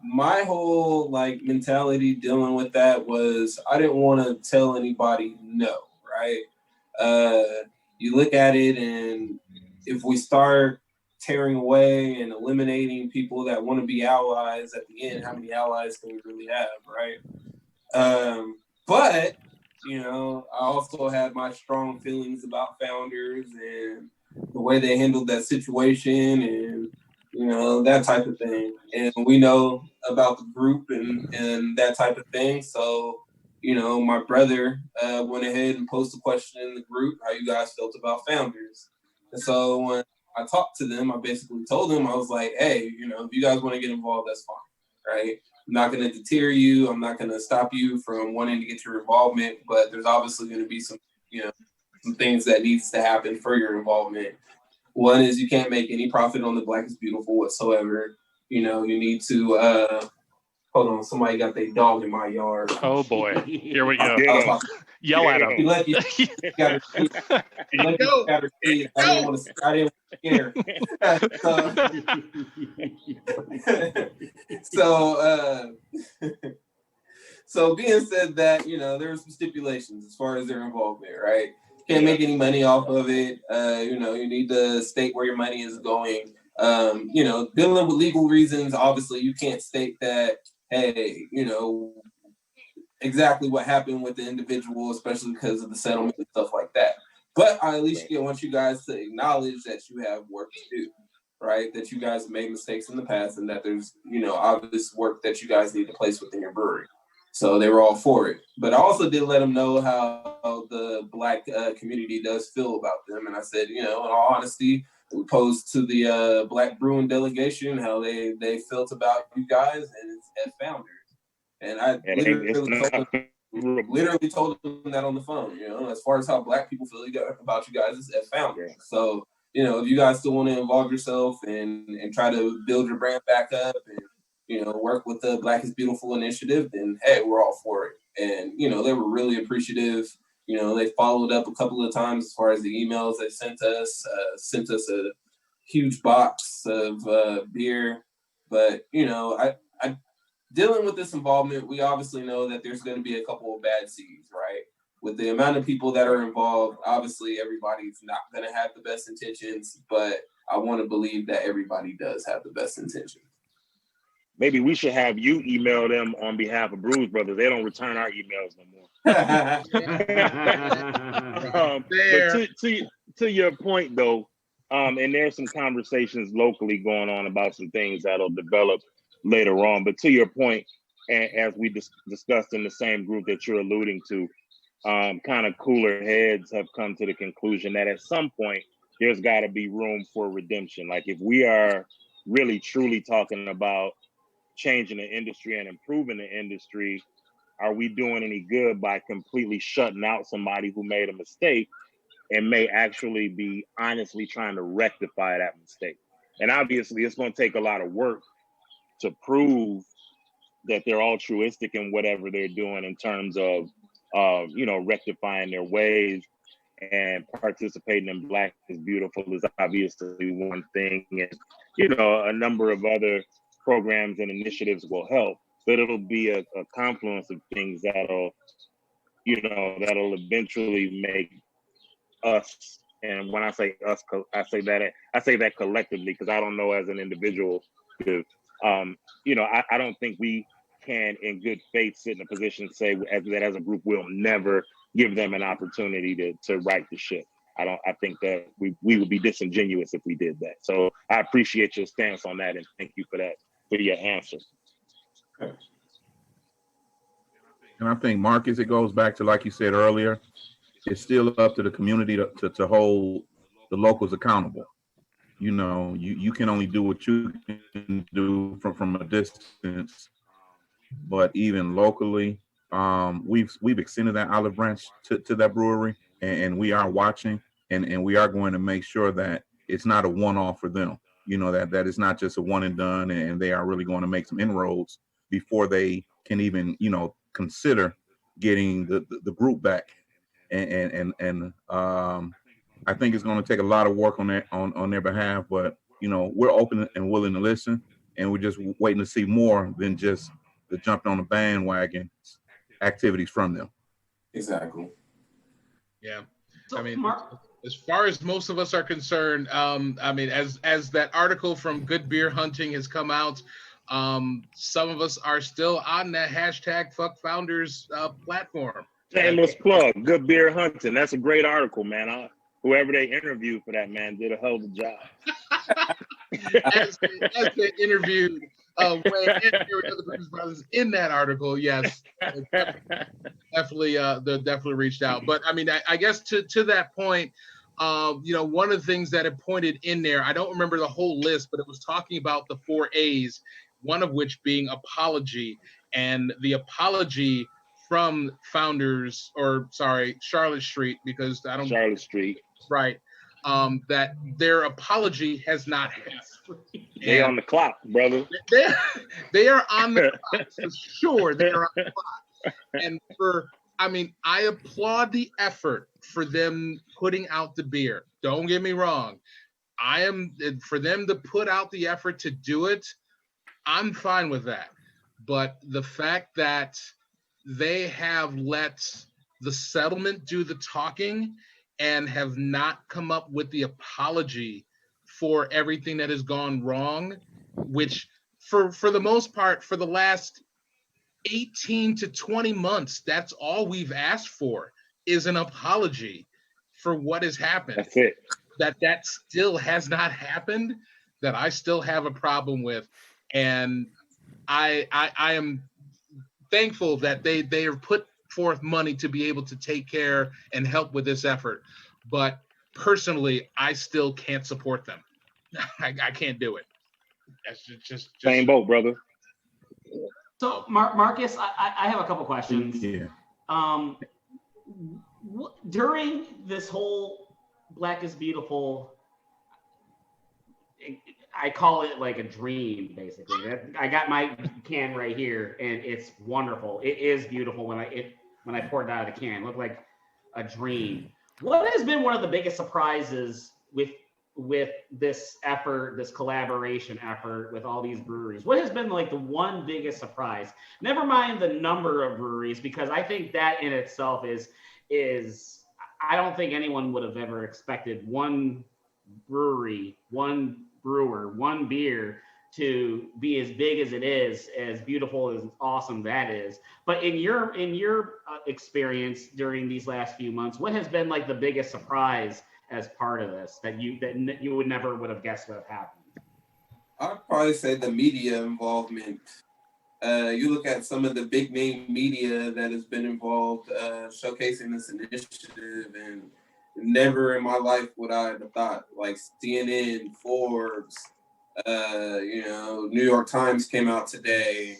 My whole mentality dealing with that was I didn't want to tell anybody no, right? You look at it, and if we start tearing away and eliminating people that want to be allies at the end, how many allies can we really have, right? But I also had my strong feelings about founders and the way they handled that situation and that type of thing. And we know about the group and that type of thing. So, my brother went ahead and posted a question in the group, how you guys felt about founders. And so when I talked to them, I basically told them, I was like, hey, if you guys want to get involved, that's fine, right? I'm not going to deter you. I'm not going to stop you from wanting to get your involvement, but there's obviously going to be some things that needs to happen for your involvement. One is you can't make any profit on the Black is Beautiful whatsoever. You need to hold on, somebody got their dog in my yard. Oh boy, here we go. Yell at him. He let you got her sleep. He let you got her sleep. I didn't want to scare. So being said that, there were some stipulations as far as their involvement, right? Can't make any money off of it. You need to state where your money is going. Dealing with legal reasons, obviously you can't state that, hey, exactly what happened with the individual, especially because of the settlement and stuff like that. But I at least want you guys to acknowledge that you have work to do, right? That you guys made mistakes in the past and that there's, obvious work that you guys need to place within your brewery. So they were all for it. But I also did let them know how the Black community does feel about them. And I said, in all honesty, we posed to the Black Brewing delegation how they felt about you guys as founders. And I literally told them that on the phone, as far as how Black people feel about you guys as founders. So, if you guys still want to involve yourself and try to build your brand back up and, work with the Black is Beautiful initiative, then hey, we're all for it. And, they were really appreciative. They followed up a couple of times as far as the emails they sent us a huge box of beer. But, I dealing with this involvement, we obviously know that there's going to be a couple of bad seeds, right? With the amount of people that are involved, obviously everybody's not going to have the best intentions, but I want to believe that everybody does have the best intentions. Maybe we should have you email them on behalf of Brewz Brothaz. They don't return our emails no more. But to your point, though, and there's some conversations locally going on about some things that'll develop later on. But to your point, as we discussed in the same group that you're alluding to, kind of cooler heads have come to the conclusion that at some point there's got to be room for redemption. Like if we are really truly talking about changing the industry and improving the industry, are we doing any good by completely shutting out somebody who made a mistake and may actually be honestly trying to rectify that mistake? And obviously it's going to take a lot of work to prove that they're altruistic in whatever they're doing in terms of rectifying their ways, and participating in Black is Beautiful is obviously one thing, and a number of other programs and initiatives will help, but it'll be a confluence of things that'll eventually make us, and when I say us, I say that collectively, because I don't know as an individual, I don't think we can in good faith sit in a position to say that as a group we'll never give them an opportunity to right the ship. I think that we would be disingenuous if we did that. So I appreciate your stance on that, and thank you for that, for your answer. And I think, Marcus, it goes back to, like you said earlier, it's still up to the community to hold the locals accountable. You can only do what you can do from a distance, but even locally, we've extended that olive branch to that brewery, and we are watching, and we are going to make sure that it's not a one-off for them. That it's not just a one and done, and they are really going to make some inroads before they can even consider getting the group back. And I think it's going to take a lot of work on their behalf, but we're open and willing to listen, and we're just waiting to see more than just the jumping on the bandwagon activities from them. Exactly. Yeah. So, I mean, as far as most of us are concerned, as that article from Good Beer Hunting has come out, some of us are still on that hashtag Fuck Founders platform. Shameless plug, Good Beer Hunting. That's a great article, man. Whoever they interviewed for that, man, did a hell of a job. as they interviewed Wayne and the Brewz Brothers in that article, yes, definitely, they definitely reached out. But I mean, I guess to that point, one of the things that it pointed in there, I don't remember the whole list, but it was talking about the 4 A's, one of which being apology, and the apology from founders, Charlotte Street, because I don't Charlotte Street, right. That their apology has not happened. They on the clock, brother. They are on the clock for sure. They are on the clock. And I applaud the effort for them putting out the beer. Don't get me wrong. For them to put out the effort to do it, I'm fine with that. But the fact that they have let the settlement do the talking and have not come up with the apology for everything that has gone wrong, which for the most part, for the last 18 to 20 months. That's all we've asked for is an apology for what has happened. That's it. That still has not happened, that I still have a problem with. And I am thankful that they have put forth money to be able to take care and help with this effort. But personally, I still can't support them. I can't do it. That's just Same boat, brother. So, Marcus, I have a couple questions. Yeah. During this whole Black is Beautiful, I call it like a dream, basically. I got my can right here, and it's wonderful. It is beautiful when I poured it out of the can. It looked like a dream. What has been one of the biggest surprises with this effort, this collaboration effort with all these breweries? What has been like the one biggest surprise? Never mind the number of breweries, because I think that in itself is I don't think anyone would have ever expected one brewery, one brewer, one beer to be as big as it is, as beautiful, as awesome that is. But in your experience during these last few months, what has been like the biggest surprise as part of this that you would never would have guessed would have happened? I'd probably say the media involvement. You look at some of the big name media that has been involved showcasing this initiative, and never in my life would I have thought, like CNN, Forbes, New York Times came out today.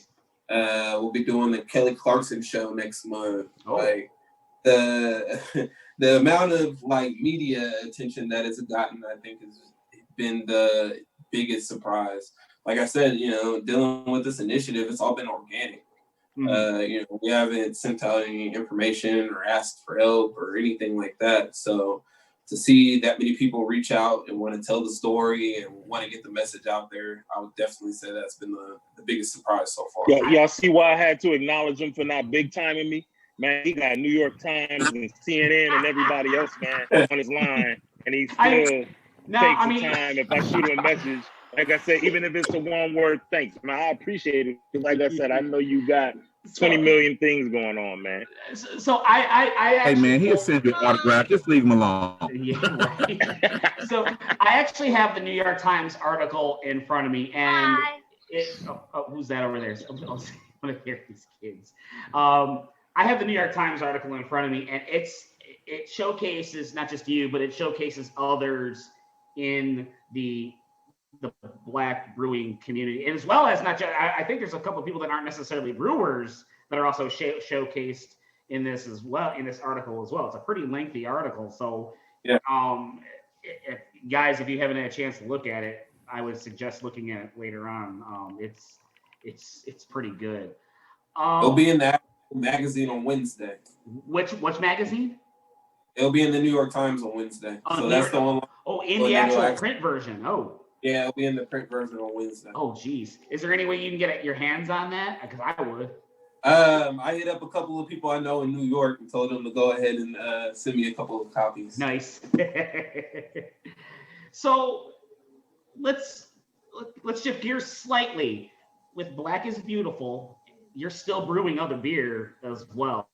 We'll be doing the Kelly Clarkson show next month. Oh. Like the amount of like media attention that it's gotten, I think, has been the biggest surprise. Like I said, dealing with this initiative, it's all been organic. Mm-hmm. We haven't sent out any information or asked for help or anything like that. So to see that many people reach out and want to tell the story and want to get the message out there, I would definitely say that's been the biggest surprise so far. Yeah, y'all see why I had to acknowledge him for not big timing me? Man, he got New York Times and CNN and everybody else, man, on his line. And he still takes the time if I shoot him a message. Like I said, even if it's a one-word thanks, man, I appreciate it. Because like I said, I know you got 20 million things going on, man. So I Hey, man, he'll send you an autograph. Just leave him alone. Yeah, right. So I actually have the New York Times article in front of me, and who's that over there? I want to hear these kids. I have the New York Times article in front of me, and it showcases not just you, but it showcases others in the Black brewing community, and as well as not just, I think there's a couple of people that aren't necessarily brewers that are also showcased in this as well, in this article as well. It's a pretty lengthy article, so yeah. Guys, if you haven't had a chance to look at it, I would suggest looking at it later on. It's pretty good. It'll be in the magazine on Wednesday. Which magazine? It'll be in the New York Times on Wednesday. So that's the one. Oh, in the actual print version. Oh. Yeah, it'll be in the print version on Wednesday. Oh, geez. Is there any way you can get your hands on that? Because I would. I hit up a couple of people I know in New York and told them to go ahead and send me a couple of copies. Nice. So let's shift gears slightly. With Black is Beautiful, you're still brewing other beer as well.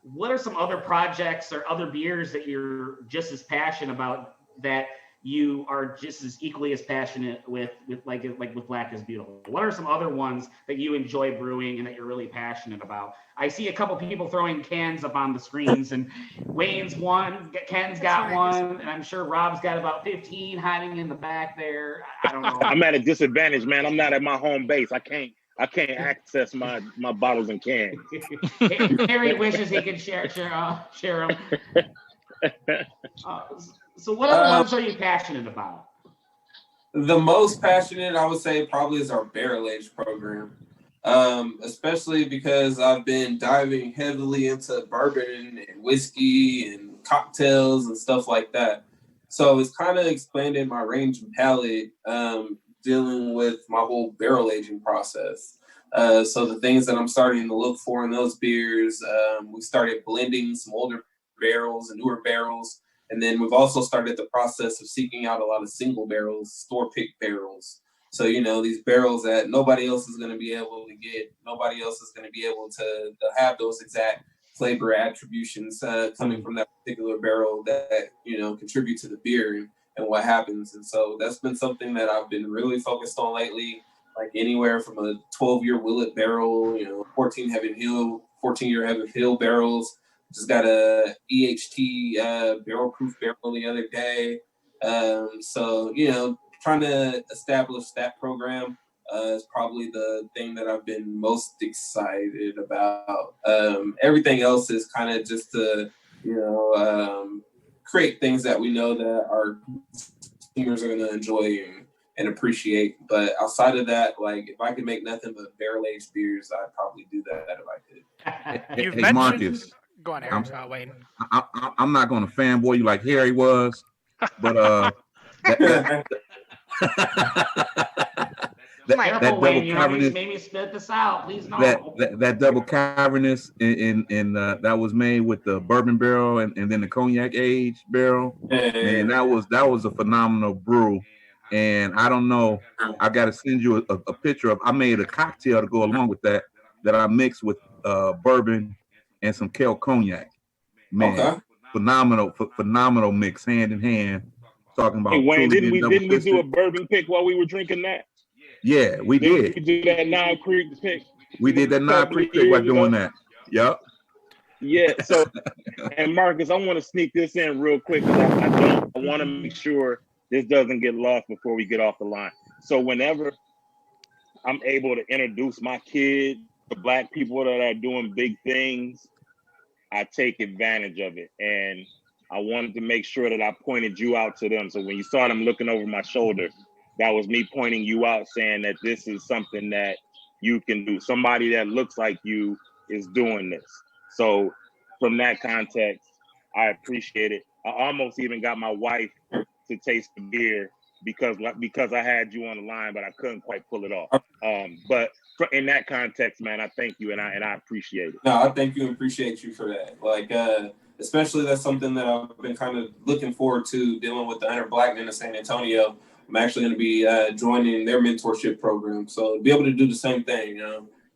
What are some other projects or other beers that you're just as passionate about that you are just as equally as passionate with like with Black is Beautiful? What are some other ones that you enjoy brewing and that you're really passionate about? I see a couple people throwing cans up on the screens, and Wayne's one, Ken's got one, and I'm sure Rob's got about 15 hiding in the back there. I don't know. I'm at a disadvantage, man. I'm not at my home base. I can't access my bottles and cans. Harry wishes he could share them. So what other ones are you passionate about? The most passionate, I would say, probably is our barrel age program. Especially because I've been diving heavily into bourbon and whiskey and cocktails and stuff like that. So it's kind of expanded my range and palate, dealing with my whole barrel aging process. So the things that I'm starting to look for in those beers, we started blending some older barrels and newer barrels. And then we've also started the process of seeking out a lot of single barrels, store-picked barrels. So, these barrels that nobody else is going to be able to get, nobody else is going to be able to have those exact flavor attributions coming from that particular barrel that, contribute to the beer and what happens. And so that's been something that I've been really focused on lately, like anywhere from a 12-year Willet barrel, 14-year Heaven Hill barrels. Just got a EHT barrel proof barrel the other day. So, trying to establish that program is probably the thing that I've been most excited about. Everything else is kind of just to, create things that we know that our consumers are going to enjoy and appreciate. But outside of that, like if I could make nothing but barrel-aged beers, I'd probably do that if I could. You've Hey, mentioned. Marcus, Go on, Harry. Wayne. I'm not going to fanboy you like Harry was, but that Careful, double Wayne. You cavernous, made me spit this out. Please no. that double cavernous in that was made with the bourbon barrel and then the cognac aged barrel. Man, that was a phenomenal brew. And I don't know, I got to send you a picture of. I made a cocktail to go along with that I mixed with bourbon and some Kel cognac. Man, Okay. phenomenal mix, hand in hand. Talking about. Hey, Wayne, didn't we twisted. do a bourbon pick while we were drinking that? Yeah, we did. We did that Nile Creek pick. We did that Nile Creek pick while doing that. Yep. Yeah. So, and Marcus, I want to sneak this in real quick because I want to make sure this doesn't get lost before we get off the line. So whenever I'm able to introduce my kids to Black people that are doing big things, I take advantage of it. And I wanted to make sure that I pointed you out to them. So when you saw them looking over my shoulder, that was me pointing you out, saying that this is something that you can do. Somebody that looks like you is doing this. So from that context, I appreciate it. I almost even got my wife to taste the beer because I had you on the line, but I couldn't quite pull it off. But in that context, man, I thank you and I appreciate it. No, I thank you and appreciate you for that. Like, especially that's something that I've been kind of looking forward to, dealing with the 100 Black men in San Antonio. I'm actually going to be joining their mentorship program. So to be able to do the same thing,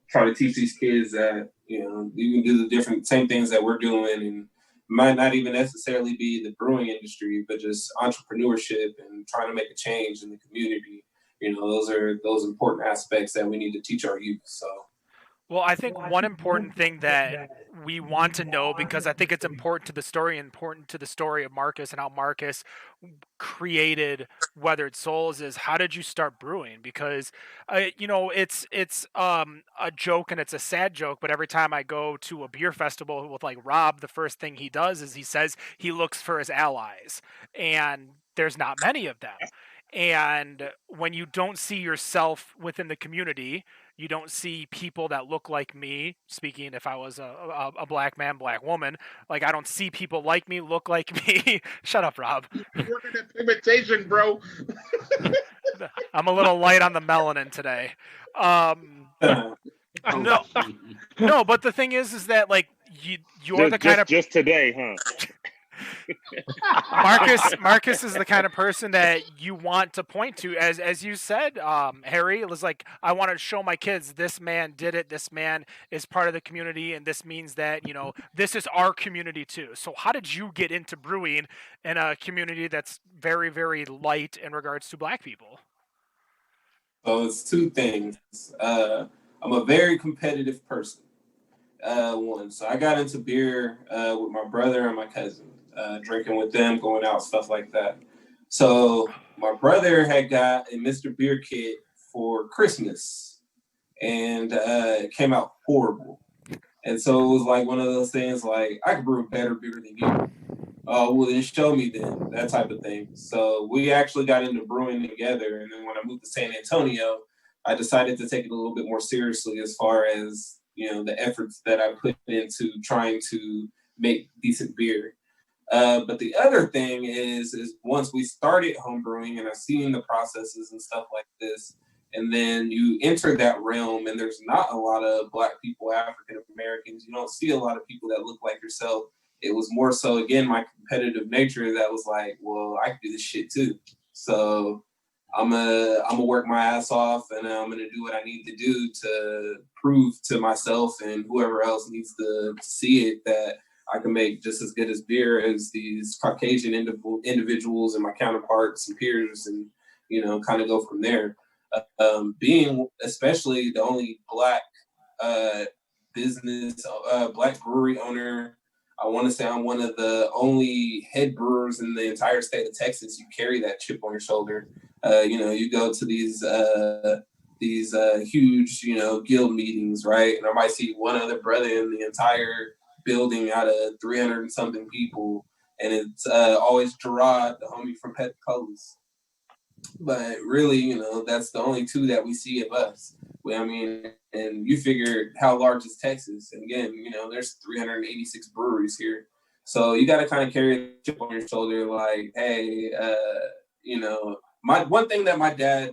try to teach these kids that, you can do the same things that we're doing, and might not even necessarily be the brewing industry, but just entrepreneurship and trying to make a change in the community. Those are those important aspects that we need to teach our youth. So. Well, I think one important thing that we want to know, because I think it's important to the story of Marcus and how Marcus created Weathered Souls, is how did you start brewing? Because, it's a joke and it's a sad joke, but every time I go to a beer festival with like Rob, the first thing he does is he says he looks for his allies, and there's not many of them. And when you don't see yourself within the community, you don't see people that look like me. Speaking, if I was a Black man, Black woman, like I don't see people like me, look like me. Shut up, Rob. You're working at pigmentation, bro. I'm a little light on the melanin today. No, but the thing is that like you're the kind of just today, huh? Marcus is the kind of person that you want to point to, as you said, Harry. It was like, I want to show my kids this man did it. This man is part of the community, and this means that this is our community too. So how did you get into brewing in a community that's very, very light in regards to Black people? So it's two things. I'm a very competitive person. So I got into beer with my brother and my cousin. Drinking with them, going out, stuff like that. So my brother had got a Mr. Beer kit for Christmas, and it came out horrible. And so it was like one of those things like, I could brew better beer than you. Oh, well, then show me then, that type of thing. So we actually got into brewing together. And then when I moved to San Antonio, I decided to take it a little bit more seriously as far as, the efforts that I put into trying to make decent beer. But the other thing is once we started homebrewing and I've seen the processes and stuff like this, and then you enter that realm and there's not a lot of Black people, African Americans, you don't see a lot of people that look like yourself. It was more so, again, my competitive nature that was like, well, I can do this shit too. So I'm gonna work my ass off, and I'm gonna do what I need to do to prove to myself and whoever else needs to see it that I can make just as good as beer as these Caucasian individuals and my counterparts and peers, and kind of go from there. Being especially the only Black Black brewery owner, I want to say I'm one of the only head brewers in the entire state of Texas. You carry that chip on your shoulder. You go to these huge, guild meetings, right? And I might see one other brother in the entire building out of 300 and something people. And it's always Gerard, the homie from Pet Colors. But really, that's the only two that we see of us. And you figure how large is Texas? And again, there's 386 breweries here. So you got to kind of carry a chip on your shoulder, like, hey, one thing that my dad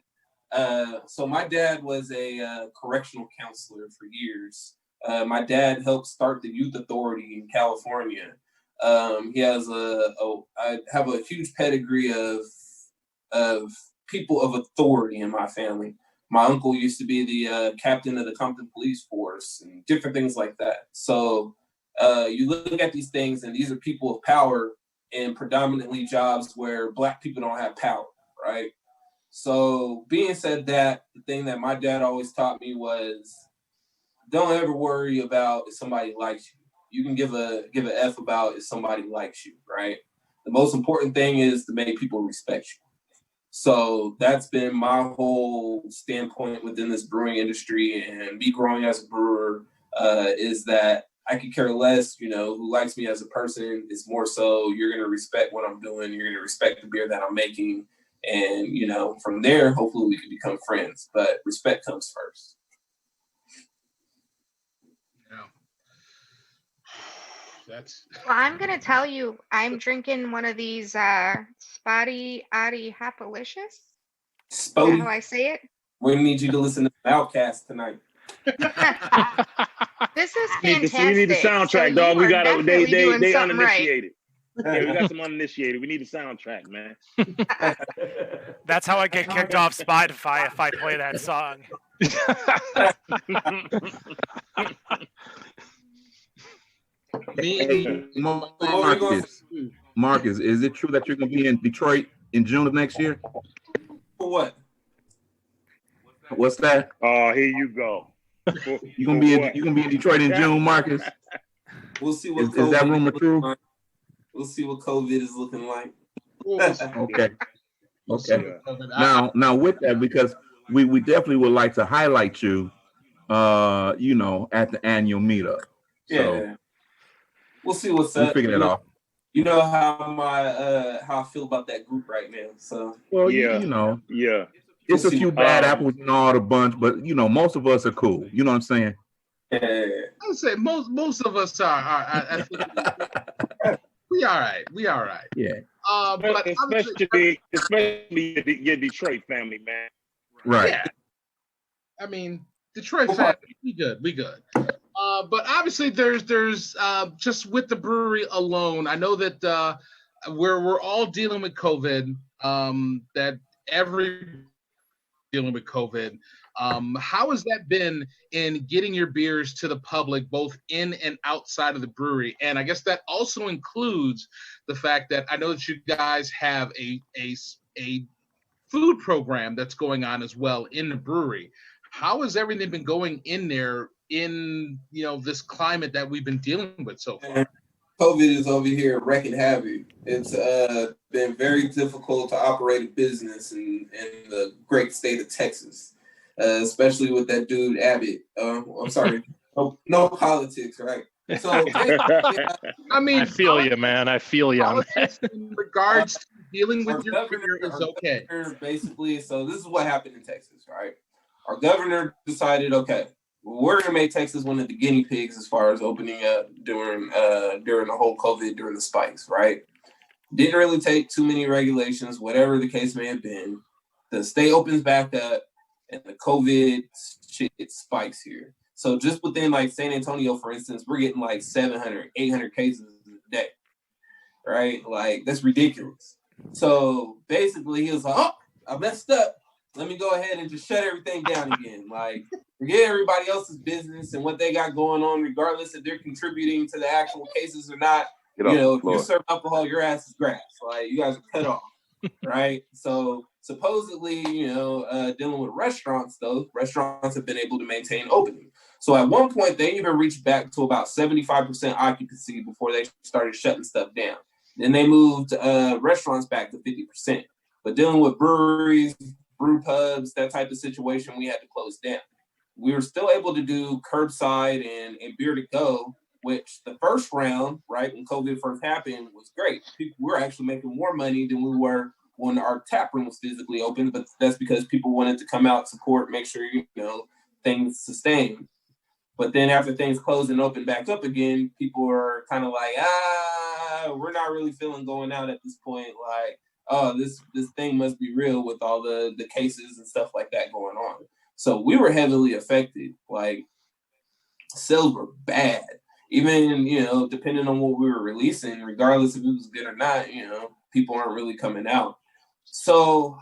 was a correctional counselor for years. My dad helped start the Youth Authority in California. He has I have a huge pedigree of people of authority in my family. My uncle used to be the captain of the Compton Police Force and different things like that. So you look at these things, and these are people of power in predominantly jobs where Black people don't have power, right? So being said that, the thing that my dad always taught me was, don't ever worry about if somebody likes you. You can give a F about if somebody likes you, right? The most important thing is to make people respect you. So that's been my whole standpoint within this brewing industry, and me growing as a brewer is that I could care less, who likes me as a person. It's more so you're going to respect what I'm doing. You're going to respect the beer that I'm making. And, from there, hopefully we can become friends. But respect comes first. Well, I'm going to tell you, I'm drinking one of these Spotty Oddy Happalicious. Is that how I say it? We need you to listen to Outcast tonight. This is fantastic. We need the soundtrack, so dog. We got to, they uninitiated. Right. Yeah, we got some uninitiated. We need the soundtrack, man. That's how I get kicked off Spotify if I play that song. Marcus, is it true that you're going to be in Detroit in June of next year? For what? What's that? Oh, here you go. You gonna be in Detroit in June, Marcus? We'll see what is that rumor true? Like. We'll see what COVID is looking like. Okay. Now with that, because we definitely would like to highlight you, at the annual meetup. So we'll see what's we'll up. Figure that out. You know how I feel about that group right now. So yeah. It's a few bad apples in all the bunch, but most of us are cool. You know what I'm saying? I would say most of us are. I think we all right. Yeah. But especially your Detroit family, man. Right. Yeah. I mean, Detroit family, we good. But obviously, there's just with the brewery alone. I know that we're all dealing with COVID. That every dealing with COVID. How has that been in getting your beers to the public, both in and outside of the brewery? And I guess that also includes the fact that I know that you guys have a food program that's going on as well in the brewery. How has everything been going in there in this climate that we've been dealing with so far? COVID is over here wreaking havoc. It's been very difficult to operate a business in the great state of Texas, especially with that dude Abbott. I'm sorry, no politics, right? So I mean, I feel you, man. I feel you. In regards to dealing with your career is okay. Basically, so this is what happened in Texas, right? Our governor decided, okay, we're going to make Texas one of the guinea pigs as far as opening up during the whole COVID, during the spikes, right? Didn't really take too many regulations, whatever the case may have been. The state opens back up and the COVID shit spikes here. So just within like San Antonio, for instance, we're getting like 700, 800 cases a day, right? Like that's ridiculous. So basically he was like, I messed up. Let me go ahead and just shut everything down again. Like, forget everybody else's business and what they got going on, regardless if they're contributing to the actual cases or not. If you serve alcohol, your ass is grass. Like, you guys are cut off, right? So supposedly, dealing with restaurants, though, restaurants have been able to maintain opening. So at one point, they even reached back to about 75% occupancy before they started shutting stuff down. Then they moved restaurants back to 50%. But dealing with breweries, brew pubs, that type of situation, we had to close down. We were still able to do curbside and beer to go, which the first round, right, when COVID first happened, was great. People were actually making more money than we were when our tap room was physically open, but that's because people wanted to come out, support, make sure, things sustain. But then after things closed and opened back up again, people are kind of like, we're not really feeling going out at this point. Like, oh, this thing must be real with all the cases and stuff like that going on. So we were heavily affected. Like, sales were bad. Even, depending on what we were releasing, regardless if it was good or not, people aren't really coming out. So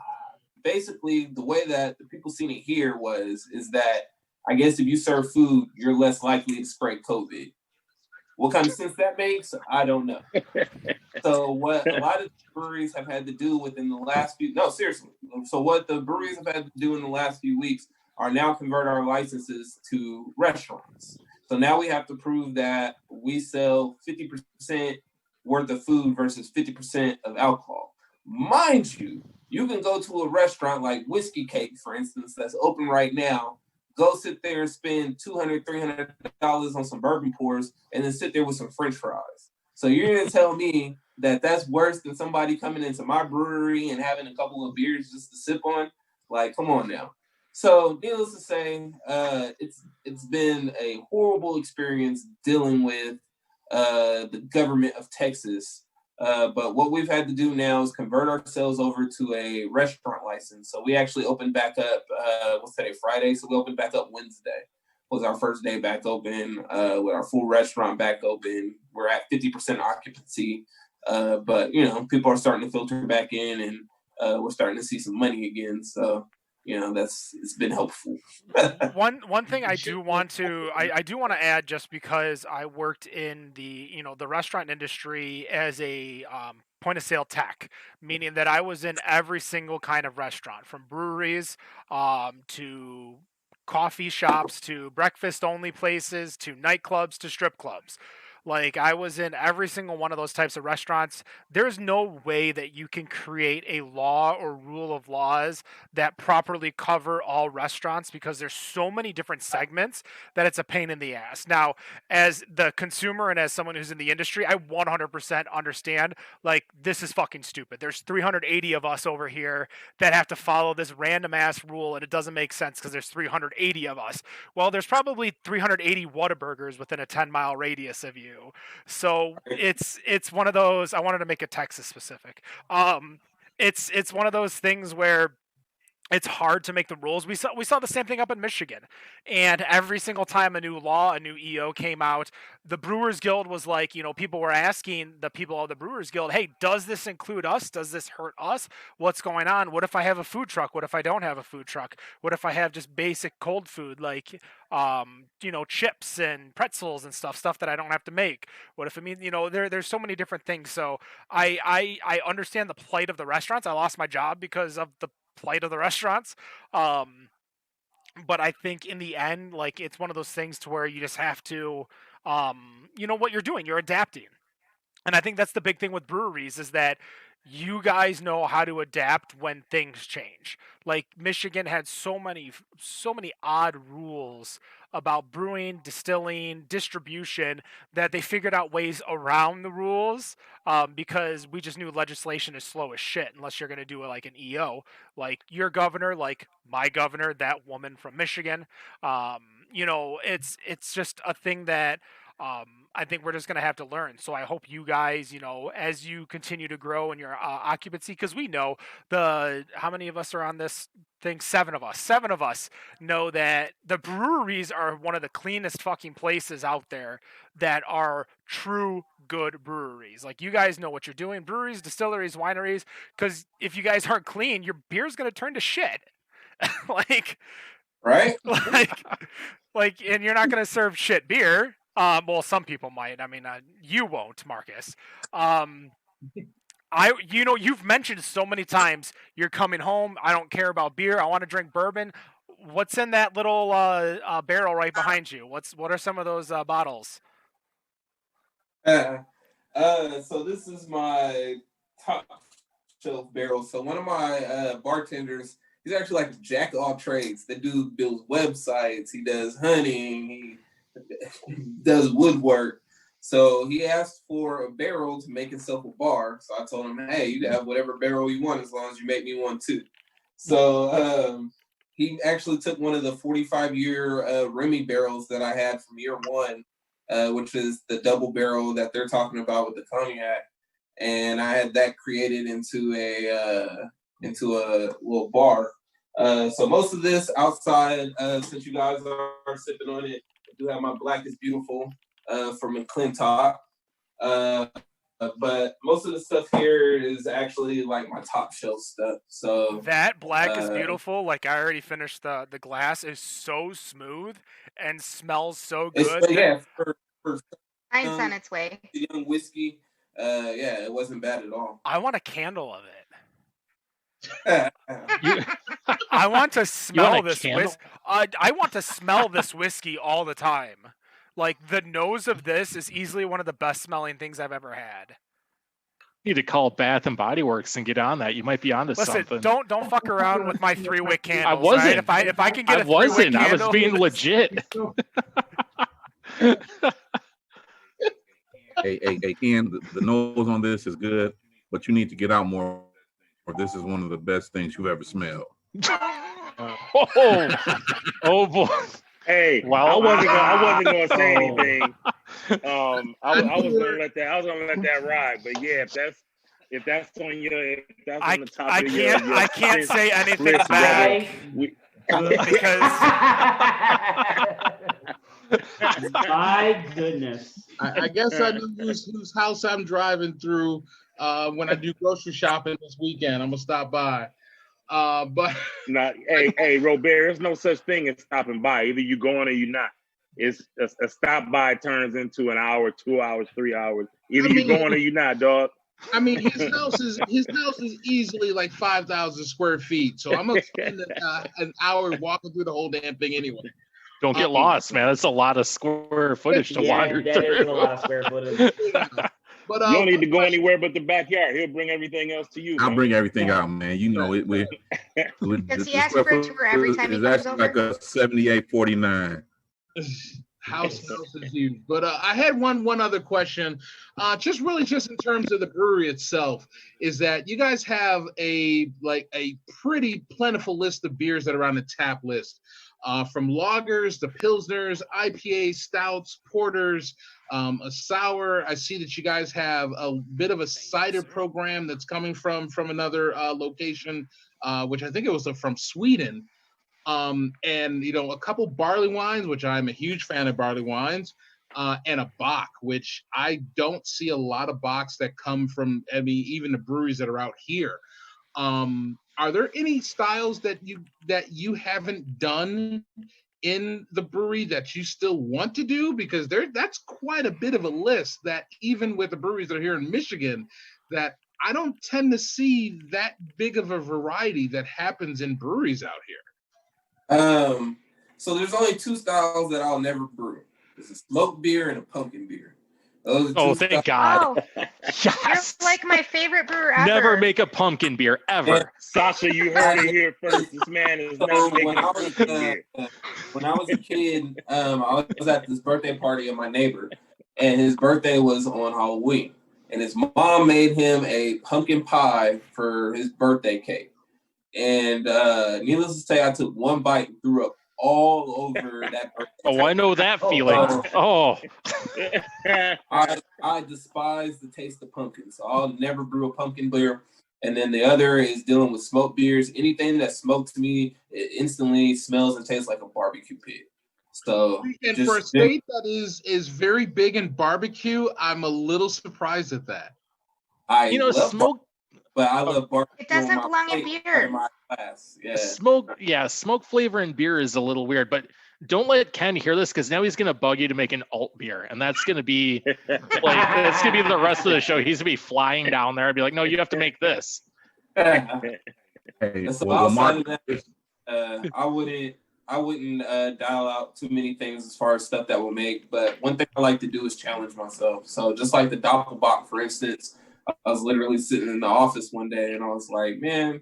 basically the way that the people seen it here is that I guess if you serve food, you're less likely to spread COVID. What kind of sense that makes, I don't know. So what a lot of breweries have had to do within the last seriously. So what the breweries have had to do in the last few weeks are now convert our licenses to restaurants. So now we have to prove that we sell 50% worth of food versus 50% of alcohol. Mind you, you can go to a restaurant like Whiskey Cake, for instance, that's open right now, go sit there and spend $200, $300 on some bourbon pours, and then sit there with some French fries. So you're going to tell me that that's worse than somebody coming into my brewery and having a couple of beers just to sip on? Like, come on now. So needless to say, it's been a horrible experience dealing with the government of Texas. But what we've had to do now is convert ourselves over to a restaurant license. So we actually opened back up, what's today, Friday? So we opened back up Wednesday. Was our first day back open, with our full restaurant back open. We're at 50% occupancy. But, people are starting to filter back in, and we're starting to see some money again. So, it's been helpful. one thing I do want to add, just because I worked in the restaurant industry as a point of sale tech, meaning that I was in every single kind of restaurant, from breweries to coffee shops to breakfast only places to nightclubs to strip clubs. Like, I was in every single one of those types of restaurants. There's no way that you can create a law or rule of laws that properly cover all restaurants, because there's so many different segments that it's a pain in the ass. Now, as the consumer and as someone who's in the industry, I 100% understand, like, this is fucking stupid. There's 380 of us over here that have to follow this random ass rule, and it doesn't make sense because there's 380 of us. Well, there's probably 380 Whataburgers within a 10-mile radius of you. So it's one of those. I wanted to make it Texas specific. It's one of those things where it's hard to make the rules. We saw the same thing up in Michigan, and every single time a new law, a new EO came out, the Brewers Guild was like, people were asking the people of the Brewers Guild, hey, does this include us? Does this hurt us? What's going on? What if I have a food truck? What if I don't have a food truck? What if I have just basic cold food like chips and pretzels and stuff that I don't have to make? What if it means, there's so many different things. So I understand the plight of the restaurants. I lost my job because of the plight of the restaurants. But I think in the end, like, it's one of those things to where you just have to, what you're doing, you're adapting. And I think that's the big thing with breweries, is that you guys know how to adapt when things change. Like, Michigan had so many odd rules about brewing, distilling, distribution, that they figured out ways around the rules, because we just knew legislation is slow as shit unless you're going to do it like an EO, like your governor, like my governor, that woman from Michigan. It's just a thing that I think we're just going to have to learn. So I hope you guys, as you continue to grow in your occupancy, because we know how many of us are on this thing? 7 of us. 7 of us know that the breweries are one of the cleanest fucking places out there that are true good breweries. Like, you guys know what you're doing. Breweries, distilleries, wineries, because if you guys aren't clean, your beer's going to turn to shit. like, Right? and you're not going to serve shit beer. Well, some people might. I mean, you won't, Marcus. You've mentioned so many times you're coming home. I don't care about beer. I want to drink bourbon. What's in that little barrel right behind you? What are some of those bottles? So this is my top shelf barrel. So one of my bartenders, he's actually like a jack of all trades. The dude builds websites. He does hunting. He does woodwork. So he asked for a barrel to make himself a bar. So I told him, hey, you can have whatever barrel you want as long as you make me one too. So he actually took one of the 45-year Remy barrels that I had from year one, which is the double barrel that they're talking about with the cognac. And I had that created into a little bar. So most of this outside, since you guys are sipping on it, I do have my Black is Beautiful from McClintock. But most of the stuff here is actually like my top shelf stuff. So that Black is Beautiful. Like, I already finished the glass. Is so smooth and smells so good. For Mine's on its way. Young whiskey. It wasn't bad at all. I want a candle of it. I want to smell this whiskey. I want to smell this whiskey all the time. Like, the nose of this is easily one of the best smelling things I've ever had. You need to call Bath and Body Works and get on that. You might be onto something. Don't fuck around with my 3-wick candles. I wasn't. Right? If I can get I wasn't. I was being legit. Hey, Ken, the nose on this is good, but you need to get out more. This is one of the best things you've ever smelled. Oh boy. Hey, well, I wasn't gonna say anything. I was gonna let that ride. But yeah, if that's on the top of your I can't say anything list, bad because my goodness. I guess I know whose house I'm driving through when I do grocery shopping this weekend. I'm gonna stop by. But hey, Robert, there's no such thing as stopping by. Either you going or you're not. It's a stop by turns into an hour, 2 hours, 3 hours. Either you're going or you're not, dog. I mean, his house is easily like 5,000 square feet. So I'm gonna spend an hour walking through the whole damn thing anyway. Don't get lost, man. That's a lot of square footage to wander through. That is a lot of square footage. But, you don't need to go anywhere but the backyard. He'll bring everything else to you. I'll bring everything out, man. You know it. Does he ask for a tour every time he comes over? It's like a 7849. House is huge. But I had one other question, just in terms of the brewery itself, is that you guys have a pretty plentiful list of beers that are on the tap list, from lagers to pilsners, IPAs, stouts, porters, a sour. I see that you guys have a bit of a cider program that's coming from another location, which I think it was from Sweden. And a couple barley wines, which I'm a huge fan of barley wines, and a bock, which I don't see a lot of bocks that come from, even the breweries that are out here. Are there any styles that you haven't done in the brewery that you still want to do? Because that's quite a bit of a list that even with the breweries that are here in Michigan, that I don't tend to see that big of a variety that happens in breweries out here. So there's only 2 styles that I'll never brew. There's a smoked beer and a pumpkin beer. Thank God. Oh, Yes. you're like my favorite brewer ever. Never make a pumpkin beer, ever. Yeah. Sasha, you heard it here first. This man is not making a pumpkin beer. When I was a kid, I was at this birthday party of my neighbor, and his birthday was on Halloween. And his mom made him a pumpkin pie for his birthday cake. And needless to say, I took one bite and threw up all over that. Oh, I know that feeling. Oh, I despise the taste of pumpkin, so I'll never brew a pumpkin beer. And then the other is dealing with smoked beers. Anything that smoked to me, it instantly smells and tastes like a barbecue pit. So, and for a state that is very big in barbecue, I'm a little surprised at that. I love smoke. But I love barbecue. It doesn't belong in beer. Smoke flavor in beer is a little weird, but don't let Ken hear this because now he's gonna bug you to make an alt beer, and that's gonna be that's gonna be the rest of the show. He's gonna be flying down there and be like, "No, you have to make this." Hey, Mark, I wouldn't dial out too many things as far as stuff that will make, but one thing I like to do is challenge myself. So just like the Doppelbock, for instance. I was literally sitting in the office one day and I was like, man,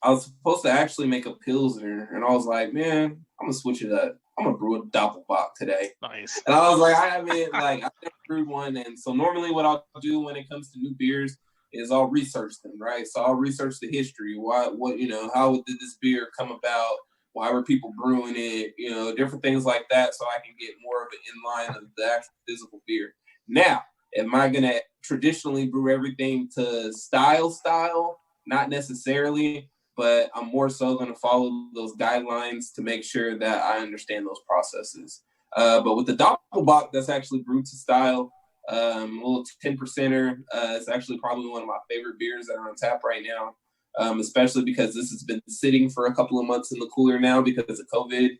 I was supposed to actually make a Pilsner. And I was like, man, I'm going to switch it up. I'm going to brew a Doppelbock today. Nice. And I was like, I've never brewed one. And so normally what I'll do when it comes to new beers is I'll research them, right? So I'll research the history. How did this beer come about? Why were people brewing it? Different things like that. So I can get more of an inline of the actual physical beer. Now, am I going to traditionally brew everything to style? Not necessarily, but I'm more so going to follow those guidelines to make sure that I understand those processes. But with the Doppelbock, that's actually brewed to style, a little 10%er. It's actually probably one of my favorite beers that are on tap right now, especially because this has been sitting for a couple of months in the cooler now because of COVID.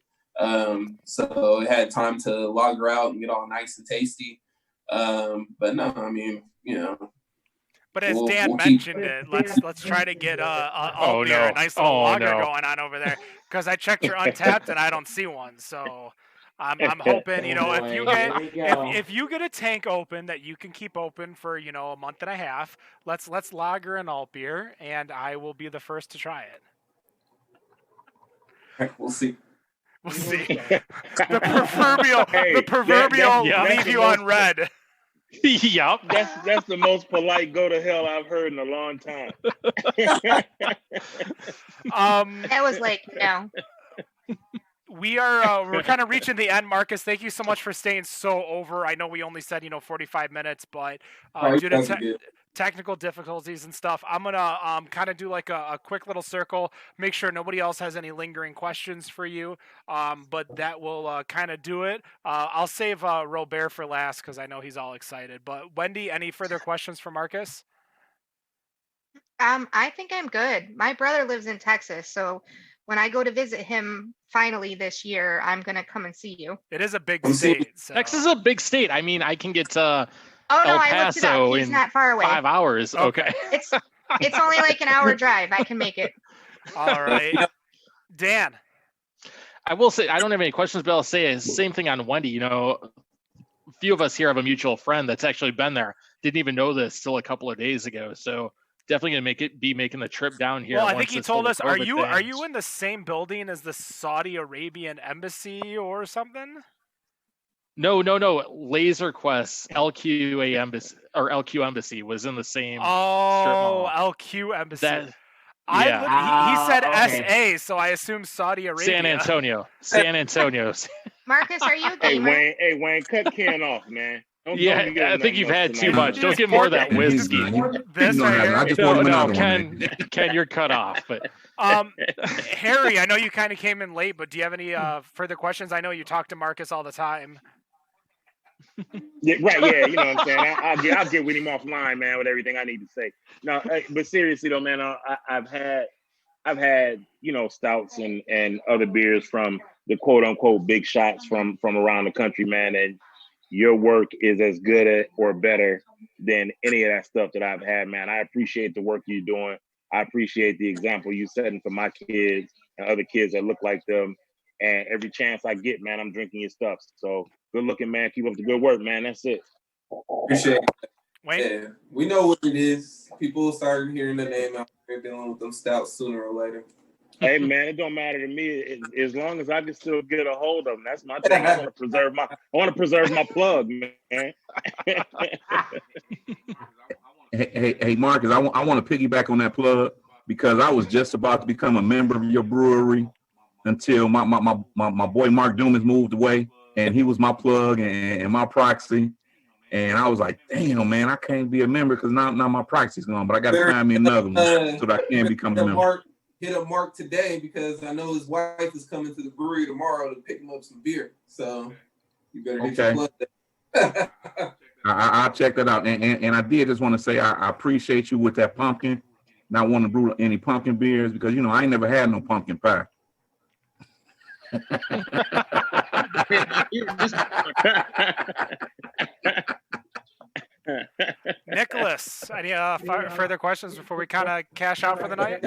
So it had time to lager out and get all nice and tasty. But no, I mean, But as Dan mentioned let's try to get a nice little lager going on over there because I checked your Untapped and I don't see one. So I'm hoping if you get a tank open that you can keep open for a month and a half, let's lager an alt beer and I will be the first to try it. We'll see. We'll see. The proverbial leave you on red. Yep. That's the most polite go to hell I've heard in a long time. That was like, no. We're kind of reaching the end, Marcus. Thank you so much for staying so over. I know we only said 45 minutes, but due to technical difficulties and stuff, I'm gonna kind of do like a quick little circle, make sure nobody else has any lingering questions for you, but that will kind of do it. I'll save Robert for last because I know he's all excited, but Wendy, any further questions for Marcus? I think I'm good. My brother lives in Texas, so when I go to visit him finally this year, I'm gonna come and see you. It is a big state. So. Texas is a big state. I mean, I can get to Oh no, El I looked it up. Paso He's in not far away. 5 hours. Okay. It's only like an hour drive. I can make it. All right. Dan. I will say I don't have any questions, but I'll say the same thing on Wendy. A few of us here have a mutual friend that's actually been there. Didn't even know this till a couple of days ago. So definitely gonna be making the trip down here. Well, I think he told us. Are you in the same building as the Saudi Arabian embassy or something? No. Laser Quest LQA embassy or LQ embassy was in the same. Oh, LQ embassy. He said SA, so I assume Saudi Arabia. San Antonio. Marcus, are you a gamer? Hey Wayne, cut Ken off, man. I think you've had too much. Don't get more of that whiskey. Ken, you're cut off. But Harry, I know you kind of came in late, but do you have any further questions? I know you talk to Marcus all the time. Yeah, right. Yeah, you know what I'm saying. I'll get with him offline, man, with everything I need to say. No, but seriously though, man, I've had stouts and other beers from the quote unquote big shots from around the country, man, and your work is as good or better than any of that stuff that I've had, man. I appreciate the work you're doing. I appreciate the example you're setting for my kids and other kids that look like them. And every chance I get, man, I'm drinking your stuff. So good looking, man. Keep up the good work, man. That's it. Appreciate it. Wayne? Yeah, we know what it is. People start hearing the name out there dealing with them stouts sooner or later. Hey, man, it don't matter to me as long as I can still get a hold of them. That's my thing. I want to preserve my plug, man. Hey, Marcus, I want to piggyback on that plug because I was just about to become a member of your brewery until my boy Mark Dumas moved away, and he was my plug and my proxy. And I was like, damn, man, I can't be a member because now my proxy's gone, but I got to find me another one so that I can become a member. Hit up Mark today because I know his wife is coming to the brewery tomorrow to pick him up some beer. So you better hit your plug there. I'll check that out. And I did just want to say I appreciate you with that pumpkin. Not want to brew any pumpkin beers because, you know, I ain't never had no pumpkin pie. Nicholas, any further questions before we kind of cash out for the night?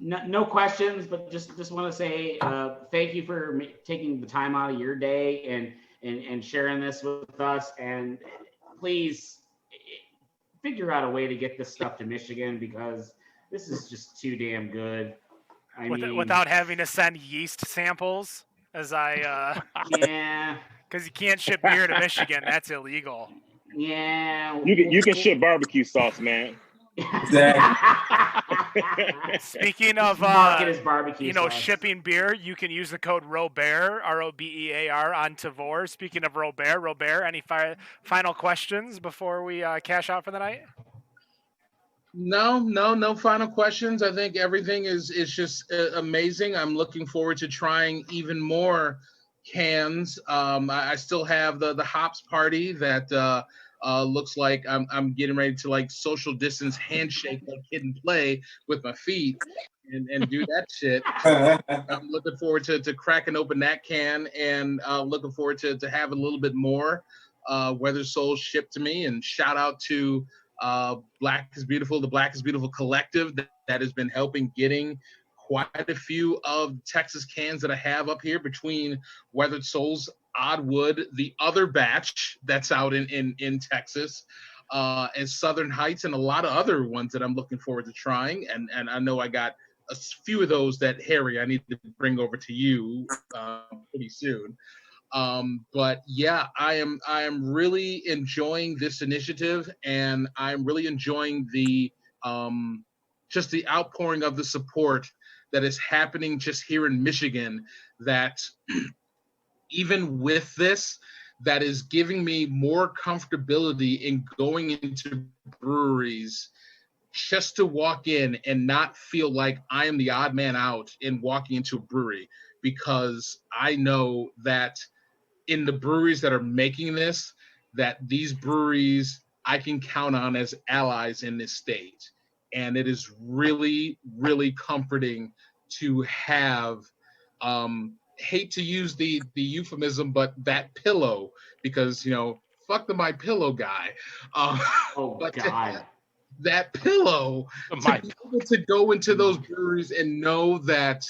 No questions, but just want to say thank you for taking the time out of your day and sharing this with us. And please figure out a way to get this stuff to Michigan because this is just too damn good. I mean, without having to send yeast samples, as I yeah, because you can't ship beer to Michigan. That's illegal. Yeah, you can ship barbecue sauce, man. Speaking of market is barbecue sauce. Shipping beer, you can use the code ROBEAR, ROBEAR on Tavor. Speaking of Robert, any final questions before we cash out for the night? No final questions. I think everything is just amazing. I'm looking forward to trying even more cans. I still have the hops party that looks like I'm getting ready to like social distance handshake like kid and play with my feet and do that shit. I'm looking forward to cracking open that can and looking forward to having a little bit more Weather Souls shipped to me. And shout out to Black is Beautiful, the Black is Beautiful collective that has been helping getting quite a few of Texas cans that I have up here between Weathered Souls, Oddwood, the other batch that's out in Texas, and Southern Heights, and a lot of other ones that I'm looking forward to trying. And I know I got a few of those that, Harry, I need to bring over to you pretty soon. But yeah, I am really enjoying this initiative, and I'm really enjoying the just the outpouring of the support that is happening just here in Michigan, that even with this, that is giving me more comfortability in going into breweries just to walk in and not feel like I am the odd man out in walking into a brewery, because I know that in the breweries that are making this, that these breweries I can count on as allies in this state. And it is really, really comforting to have, hate to use the euphemism, but that pillow, because, you know, fuck the My Pillow guy. But God. That pillow to be able to go into those breweries and know that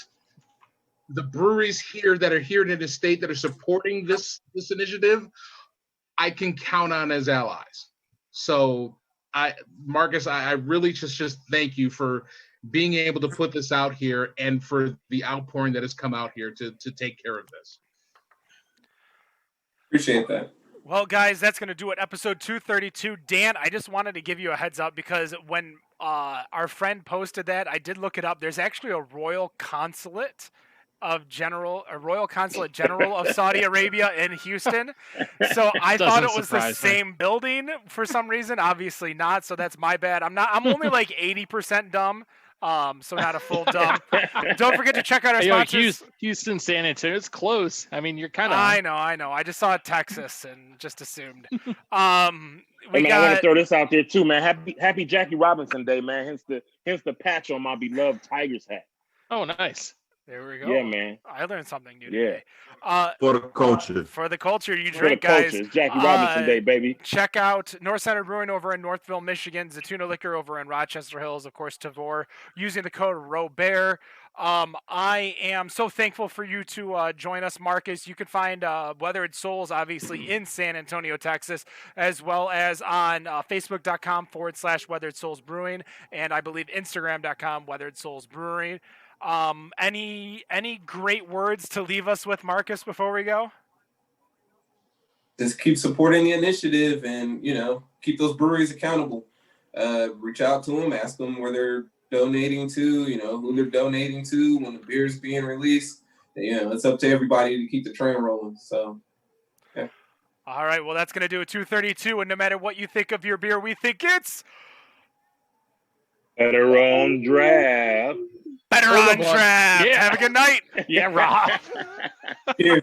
the breweries here that are here in the state that are supporting this initiative, I can count on as allies. So Marcus, I really just thank you for being able to put this out here and for the outpouring that has come out here to take care of this. Appreciate that. Well, guys, that's going to do it. Episode 232. Dan, I just wanted to give you a heads up because when our friend posted that, I did look it up. There's actually a Royal Consulate General of Saudi Arabia in Houston. So I thought it was the same building for some reason. Obviously not. So that's my bad. I'm only like 80% dumb. So not a full dumb. Don't forget to check out our sponsors. Houston, San Antonio. It's close. I mean, you're kind of. I know. I just saw Texas and just assumed. Hey, man, I want to throw this out there too, man. Happy Jackie Robinson Day, man. Hence the patch on my beloved Tigers hat. Oh, nice. There we go. Yeah, man. I learned something new today. For the culture. For the culture you For drink, the guys. culture. It's Jackie Robinson Day, baby. Check out North Center Brewing over in Northville, Michigan. Zatuna Liquor over in Rochester Hills. Of course, Tavor. Using the code ROBEAR. I am so thankful for you to join us, Marcus. You can find Weathered Souls, obviously, in San Antonio, Texas, as well as on Facebook.com/Weathered Souls Brewing, and I believe Instagram.com Weathered Souls Brewing. Any great words to leave us with, Marcus, before we go? Just keep supporting the initiative and, keep those breweries accountable. Reach out to them, ask them where they're donating to, who they're donating to when the beer's being released. It's up to everybody to keep the train rolling. So, yeah. All right, well, that's going to do a 232, and no matter what you think of your beer, we think it's Better on draft. better Hold on up, Lon. draft. Yeah. Have a good night. Yeah, Rob. Here.